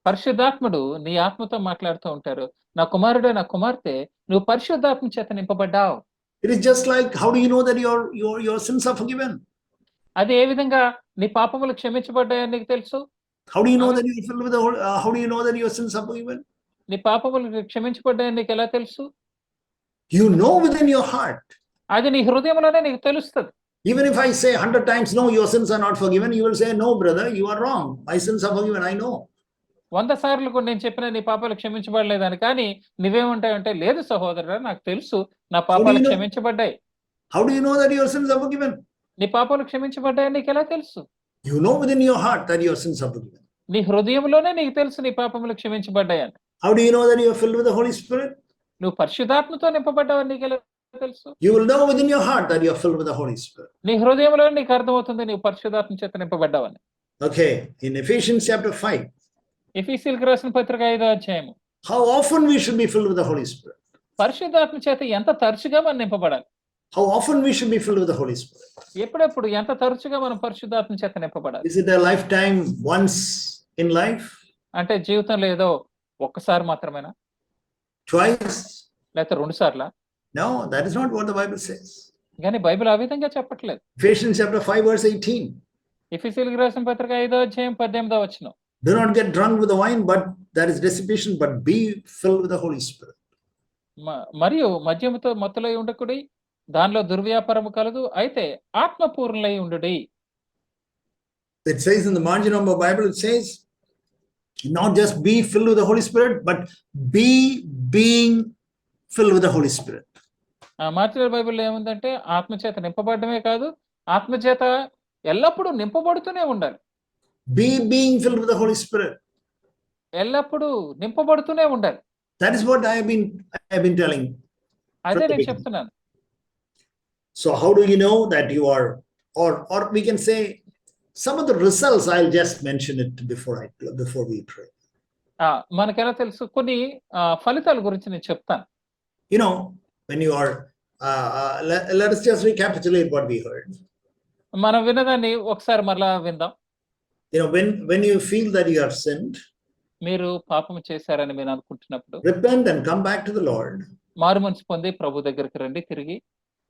పరిశుద్ధాత్ముడు నీ ఆత్మతో మాట్లాడుతూ ఉంటారు. నా కుమారుడు, నా కుమార్తె, నువ్వు పరిశుద్ధాత్మ చేత నింపబడ్డావు. It is just like, how do you know that your sins are forgiven? అది ఏ విధంగా నీ పాపములు క్షమించబడ్డాయని నీకు తెలుసు? How do you know that you are filled with the Holy? How do you know that your sins are forgiven? నీ పాపములు క్షమించబడ్డాయని నీకు ఎలా తెలుసు? You know within your heart. అది నీ హృదయంలోనే నీకు తెలుస్తుంది. Even if I say 100 times, no, your sins are not forgiven, you will say, no, brother, you are wrong. My sins are forgiven, I know. 100 సార్లు కూడా నేను చెప్పిన నీ పాపాలు క్షమించబడలేదని, కానీ నువ్వేమంటావంటే, లేదు సహోదరుడా, నాకు తెలుసు నా పాపాలు క్షమించబడ్డాయి. How do you know that your sins are forgiven? నీ పాపాలు క్షమించబడ్డాయని నీకు ఎలా తెలుసు? You know within your heart that your sins are forgiven. నీ హృదయంలోనే నీకు తెలుసు నీ పాపములు క్షమించబడ్డాయని. How do you know that you are filled with the Holy Spirit? నువ్వు పరిశుద్ధాత్మతో నింపబడ్డావని నీకు ఎలా తెలుసు? You will know within your heart that you are filled with the Holy Spirit. నీ హృదయంలో నీకు అర్థమవుతుంది నీవు పరిశుద్ధాత్మ చేత నింపబడ్డావని. Okay, in Ephesians chapter 5. ఎఫెసీయులకు రాసిన పత్రిక 5వ అధ్యాయము. How often we should be filled with the Holy Spirit? పరిశుద్ధాత్మ చేత ఎంత తరచుగా మనం నింపబడాలి? How often we should be filled with the Holy Spirit? ఎప్పుడెప్పుడు ఎంత తరచుగా మనం పరిశుద్ధాత్మ చేత నింపబడాలి? Is it a lifetime, once in life? అంటే జీవితంలో ఏదో ఒక్కసారి మాత్రమేనా? Twice? లేకపోతే 2 సార్లా? No, that is not what the Bible says. కానీ బైబిల్ ఆ విధంగా చెప్పట్లేదు. Ephesians chapter 5 verse 18. ఎఫెసీయులకు రాసిన పత్రిక 5వ అధ్యాయం 18వ వచనం. Do not get drunk with the wine, but that is dissipation, but be filled with the Holy Spirit. మరియు మద్యముతో మత్తులై ఉండకుడి, దానిలో దుర్వ్యాపారము కలదు, అయితే ఆత్మపూర్ణులై ఉండుడి. It says in the margin of my Bible, it says, not just be filled with the Holy Spirit, but be being filled with the Holy Spirit. మార్చిన బైబిల్లో ఏముందంటే ఆత్మచేత నింపబడమే కాదు, ఆత్మచేత ఎల్లప్పుడూ నింపబడుతూనే ఉండాలి. Be being filled with the Holy Spirit. ఎల్లప్పుడూ నింపబడుతూనే ఉండాలి. That is what I have been telling. అదే నేను చెప్తున్నాను. So how do you know that you are, or we can say some of the results, I'll just mention it before we pray. మనకెలా తెలుసు? కొన్ని ఫలితాల గురించి నేను చెప్తాను. You know, when you are let us just recapitulate what we heard. మనం విన్నదాన్ని ఒకసారి మరలా విందాం. You know, when you feel that you have sinned, మీరు పాపం చేశారని మీరు అనుకుంటున్నప్పుడు, repent and come back to the Lord. మారు మనసు పొంది ప్రభు దగ్గరికి రండి, తిరిగి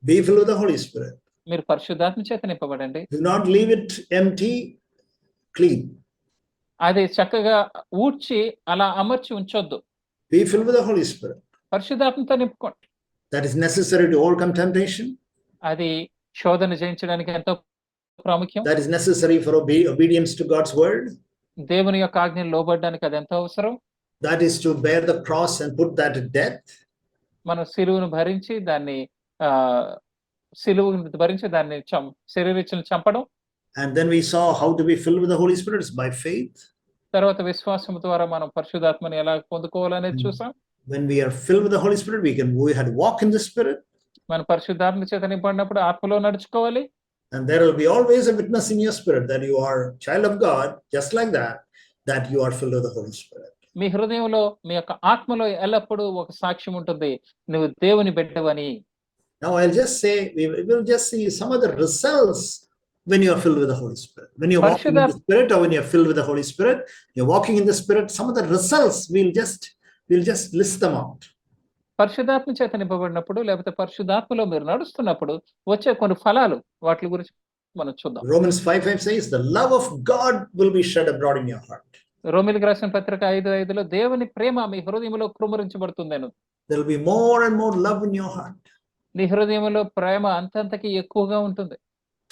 be filled with the Holy Spirit. మీరు పరిశుద్ధాత్మ చేత నింపబడండి. Do not leave it empty, clean. అది చక్కగా ఊడ్చి అలా అమర్చి ఉంచొద్దు. Be filled with the Holy Spirit. పరిశుద్ధాత్మతో నింపుకోండి. That is necessary to overcome temptation. అది శోధన జయించడానికి ఎంతో ప్రాముఖ్యం. That is necessary for obedience to God's word. దేవుని యొక్క ఆజ్ఞలు లోబడడానికి అది ఎంతో అవసరం. That is to bear the cross and put that to death. మనం సిలువను భరించి దాన్ని సిలువను భరించి దాన్ని శరీరీచ్ఛను చంపడం. And then we saw how to be filled with the Holy Spirit is by faith. తర్వాత విశ్వాసం ద్వారా మనం పరిశుద్ధాత్మని ఎలా పొందుకోవాలనేది చూసాం. When we are filled with the Holy Spirit, we had to walk in the Spirit. మనం పరిశుద్ధాత్మ చేత నింపబడినప్పుడు ఆత్మలో నడుచుకోవాలి. And there will be always a witness in your spirit that you are a child of God, just like that you are filled with the Holy Spirit. మీ హృదయంలో మీ యొక్క ఆత్మలో ఎల్లప్పుడూ ఒక సాక్ష్యం ఉంటుంది, నువ్వు దేవుని బిడ్డవని. Now I'll just say, we will just see some of the results when you are filled with the Holy Spirit. When you're walking in the Spirit, or when you're filled with the Holy Spirit, you're walking in the Spirit, some of the results we'll just list them out. పరిశుద్ధాత్మ చేత నింపబడినప్పుడు లేకపోతే పరిశుద్ధాత్మలో మీరు నడుస్తున్నప్పుడు వచ్చే కొన్ని ఫలాలు వాటి గురించి మనం చూద్దాం. Romans 5:5 says the love of God will be shed abroad in your heart. రోమీయులకు రాసిన పత్రిక 5:5లో దేవుని ప్రేమ మీ హృదయంలో కృమ్మరించబడుతుందను. There will be more and more love in your heart. నీ హృదయంలో ప్రేమ అంతంతకి ఎక్కువగా ఉంటుంది.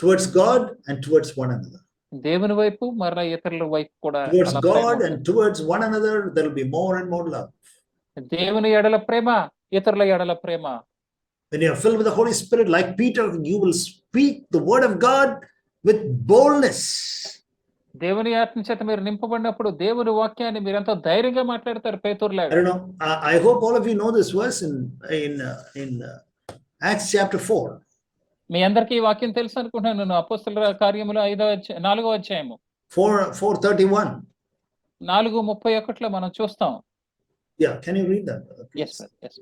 Towards God and towards one another. దేవుని వైపు మరలా ఇతరుల వైపు కూడా. Towards God and towards one another there will be more and more love. దేవుని ఎడల ప్రేమ, ఇతరుల ఎడల ప్రేమ. When you are filled with the Holy Spirit, like Peter, you will speak the word of God with boldness. దేవుని ఆత్మ చేత మీరు నింపబడినప్పుడు దేవుని వాక్యాన్ని మీరు ఎంతో ధైర్యంగా మాట్లాడతారు పేతురులాగా. I don't know. I hope all of you know this verse in Acts chapter 4. మీ అందరికీ ఈ వాక్యం తెలుసు అనుకుంటున్నాను. నేను అపోస్తలుల కార్యములు 4వ అధ్యాయము 4:31. 4:31లో మనం చూస్తాం. Yeah, can you read that? Yes, sir. Yes.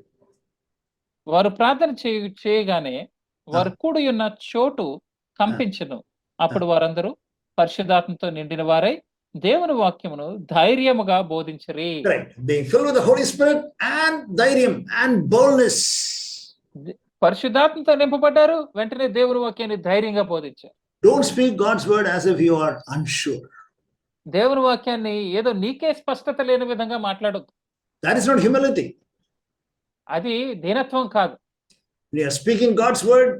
వారు ప్రార్థన చేయగానే వారు కూడి ఉన్న చోటు కంపించెను. అప్పుడు వారందరూ పరిశుద్ధాత్మతో నిండిన వారై దేవుని వాక్యమును ధైర్యముగా బోధించిరి. Right. Being filled with the Holy Spirit and ధైర్యం and boldness. పరిశుద్ధాత్మతో నింపబడ్డారు, వెంటనే దేవుని వాక్యాన్ని ధైర్యంగా బోధించారు. Don't speak God's word as if you are unsure. దేవుని వాక్యాన్ని ఏదో నీకే స్పష్టత లేని విధంగా మాట్లాడొద్దు. That is not humility. అది దీనత్వం కాదు. When you are speaking God's word,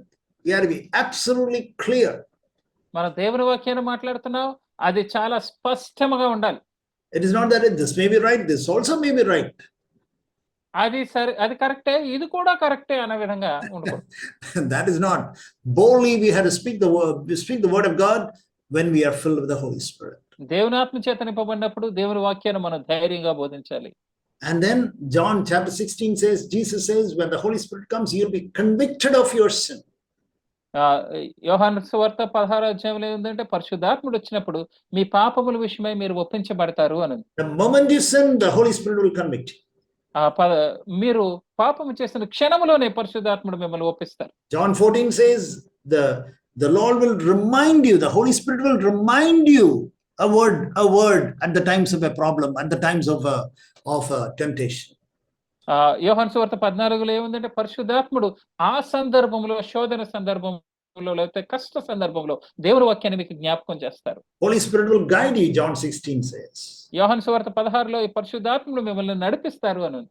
you have to be absolutely clear. మన దేవుని వాక్యాన్ని మాట్లాడుతున్నావు, అది చాలా స్పష్టంగా ఉండాలి. It is not that this may be right, this also may be right. అది సరే, అది కరెక్టే, ఇది కూడా కరెక్టే అనే విధంగా ఉండకూడదు. That is not. Boldly we have to speak the word of God when we are filled with the Holy Spirit. దేవుని ఆత్మ చేత నింపబడినప్పుడు దేవుని వాక్యాన్ని మనం ధైర్యంగా బోధించాలి. And then John chapter 16 says, Jesus says, when the Holy Spirit comes, you'll be convicted of your sin. యోహాను సువార్త 16వ అధ్యాయంలో ఏంటంటే పరిశుద్ధాత్ముడు వచ్చినప్పుడు మీ పాపముల విషయమై మీరు ఒప్పించబడతారు అని. The moment you sin, the Holy Spirit will convict you. మీరు పాపము చేసిన క్షణములోనే పరిశుద్ధాత్ముడు మిమ్మల్ని ఒప్పిస్తారు. John 14 says, the Lord will remind you, the Holy Spirit will remind you a word at the times of a problem, at the times of a temptation. యోహాను సువార్త 14లో ఏముందంటే పరిశుద్ధాత్ముడు ఆ సందర్భంలో, శోధన సందర్భంలో లేకపోతే కష్ట సందర్భంలో దేవుని వాక్యాన్ని మీకు జ్ఞాపకం చేస్తారు. Holy Spirit will guide you, John 16 says. యోహాను సువార్త 16లో ఈ పరిశుద్ధాత్ముడు మిమ్మల్ని నడిపిస్తారు అని.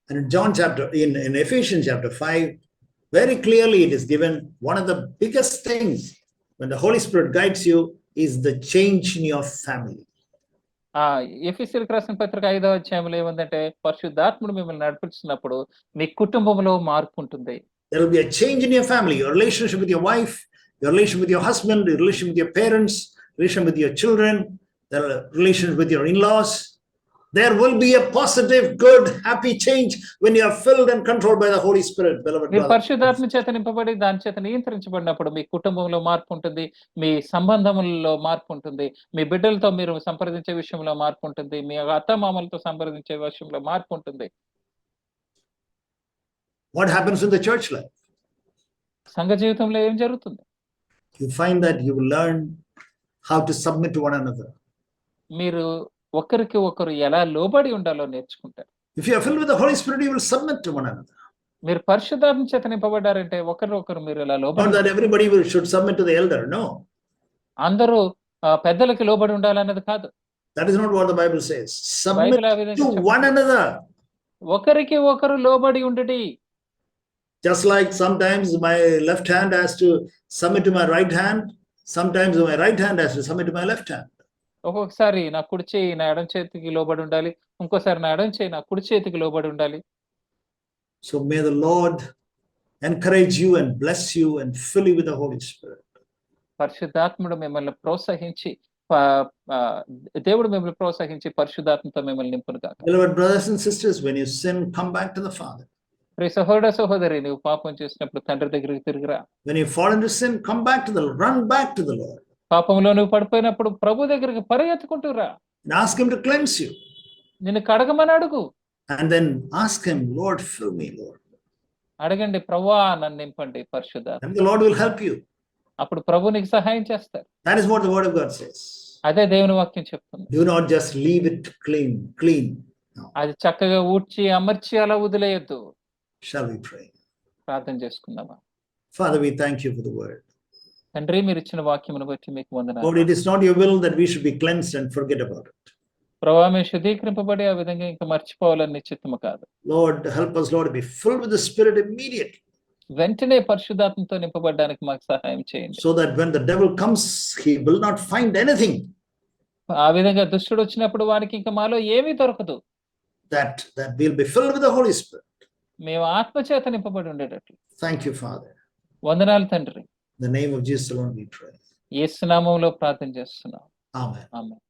And in John chapter in Ephesians chapter 5, very clearly it is given, one of the biggest things when the Holy Spirit guides you is the change in your family. ఎఫెసీయులకు రాసిన పత్రిక 5వ అధ్యాయంలో ఏముందంటే పరిశుద్ధాత్ముడు మిమ్మల్ని నడిపిస్తున్నప్పుడు మీ కుటుంబంలో మార్పు ఉంటుంది. There will be a change in your family, your relationship with your wife, your relationship with your husband, your relationship with your parents, relationship with your children, the relationship with your in-laws. There will be a positive, good, happy change when you are filled and controlled by the Holy Spirit, beloved brother. పరిశుద్ధాత్మ చేత నింపబడి దాని చేత నియంత్రించబడినప్పుడు మీ కుటుంబంలో మార్పు ఉంటుంది, మీ సంబంధములలో మార్పు ఉంటుంది, మీ బిడ్డలతో మీరు సంప్రదించే విషయంలో మార్పు ఉంటుంది, మీ అత్తమామలతో సంప్రదించే విషయంలో మార్పు ఉంటుంది. What happens in the church life? సంఘ జీవితంలో ఏం జరుగుతుంది? You find that you will learn how to submit to one another. మీరు ఒకరికి ఒకరు ఎలా లోబడి ఉండాలో నేర్చుకుంటారు. If you are filled with the Holy Spirit, you will submit to one another. మీరు పరిశుద్ధాత్మ చేత నింపబడ్డారంటే ఒకరినొకరు మీరు ఎలా లోబడి. Not that everybody should submit to the elder, no. అందరూ పెద్దలకి లోబడి ఉండాలన్నది కాదు. That is not what the Bible says. Submit to one another. ఒకరికి ఒకరు లోబడి ఉండుడి. Just like sometimes my left hand has to submit to my right hand, sometimes my right hand has to submit to my left hand. ఒక్కొక్కసారి నా కుడి చెయ్యి నా ఎడమ చేతికి లోబడి ఉండాలి. ఇంకోసారి నా ఎడమ చెయ్యి నా కుడి చేతికి లోబడి ఉండాలి. So may the Lord encourage you and bless you and fill you with the Holy Spirit. పరిశుద్ధాత్ముడు మిమ్మల్ని ప్రోత్సహించి దేవుడు మిమ్మల్ని ప్రోత్సహించి పరిశుద్ధాత్మతో మిమ్మల్ని నింపును గాక. Beloved brothers and sisters, when you sin, come back to the Father. ప్రియ సహోదర సహోదరి, నువ్వు పాపం చేసినప్పుడు తండ్రి దగ్గరికి తిరిగిరా. When you fall into sin, come back to run back to the Lord. పాపంలో నువ్వు పడిపోయినప్పుడు ప్రభు దగ్గరికి పరిగెత్తుకుంటూ రా. And ask him to cleanse you. నిన్ను కడగమని అడుగు. And then ask him, Lord, fill me, Lord. అడగండి, ప్రభువా నన్ను నింపండి పరిశుద్ధాత్మ. And the Lord will help you. అప్పుడు ప్రభు నీకు సహాయం చేస్తారు. That is what the word of God says. అదే దేవుని వాక్యం చెప్తుంది. Do not just leave it clean. No. అది చక్కగా ఊడ్చి అమర్చి అలా వదిలేయొద్దు. Shall we pray? ప్రార్థన చేసుకుందామా. Father, we thank you for the word. తండ్రి, మీరు ఇచ్చిన వాక్యమును బట్టి మీకు వందనాలు. Lord, it is not your will that we should be cleansed and forget about it. ప్రభువా, మేము శుద్ధీకరింపబడి ఆ విధంగా ఇంకా మర్చిపోవాలని నీ చిత్తము కాదు. Lord, help us, Lord, to be filled with the Spirit immediately. వెంటనే పరిశుద్ధాత్మతో నింపబడడానికి మాకు సహాయం చేయండి. So that when the devil comes, he will not find anything. ఆ విధంగా దుష్టుడు వచ్చినప్పుడు వానికి ఇంకా మాలో ఏమీ దొరకదు. That we'll be filled with the Holy Spirit. మేము ఆత్మచేత నింపబడి ఉండేటట్లు. Thank you, Father. వందనాలు తండ్రి. In the name of Jesus alone we pray. యేసు నామములో ప్రార్థన చేస్తున్నాం. Amen. ఆమేన్.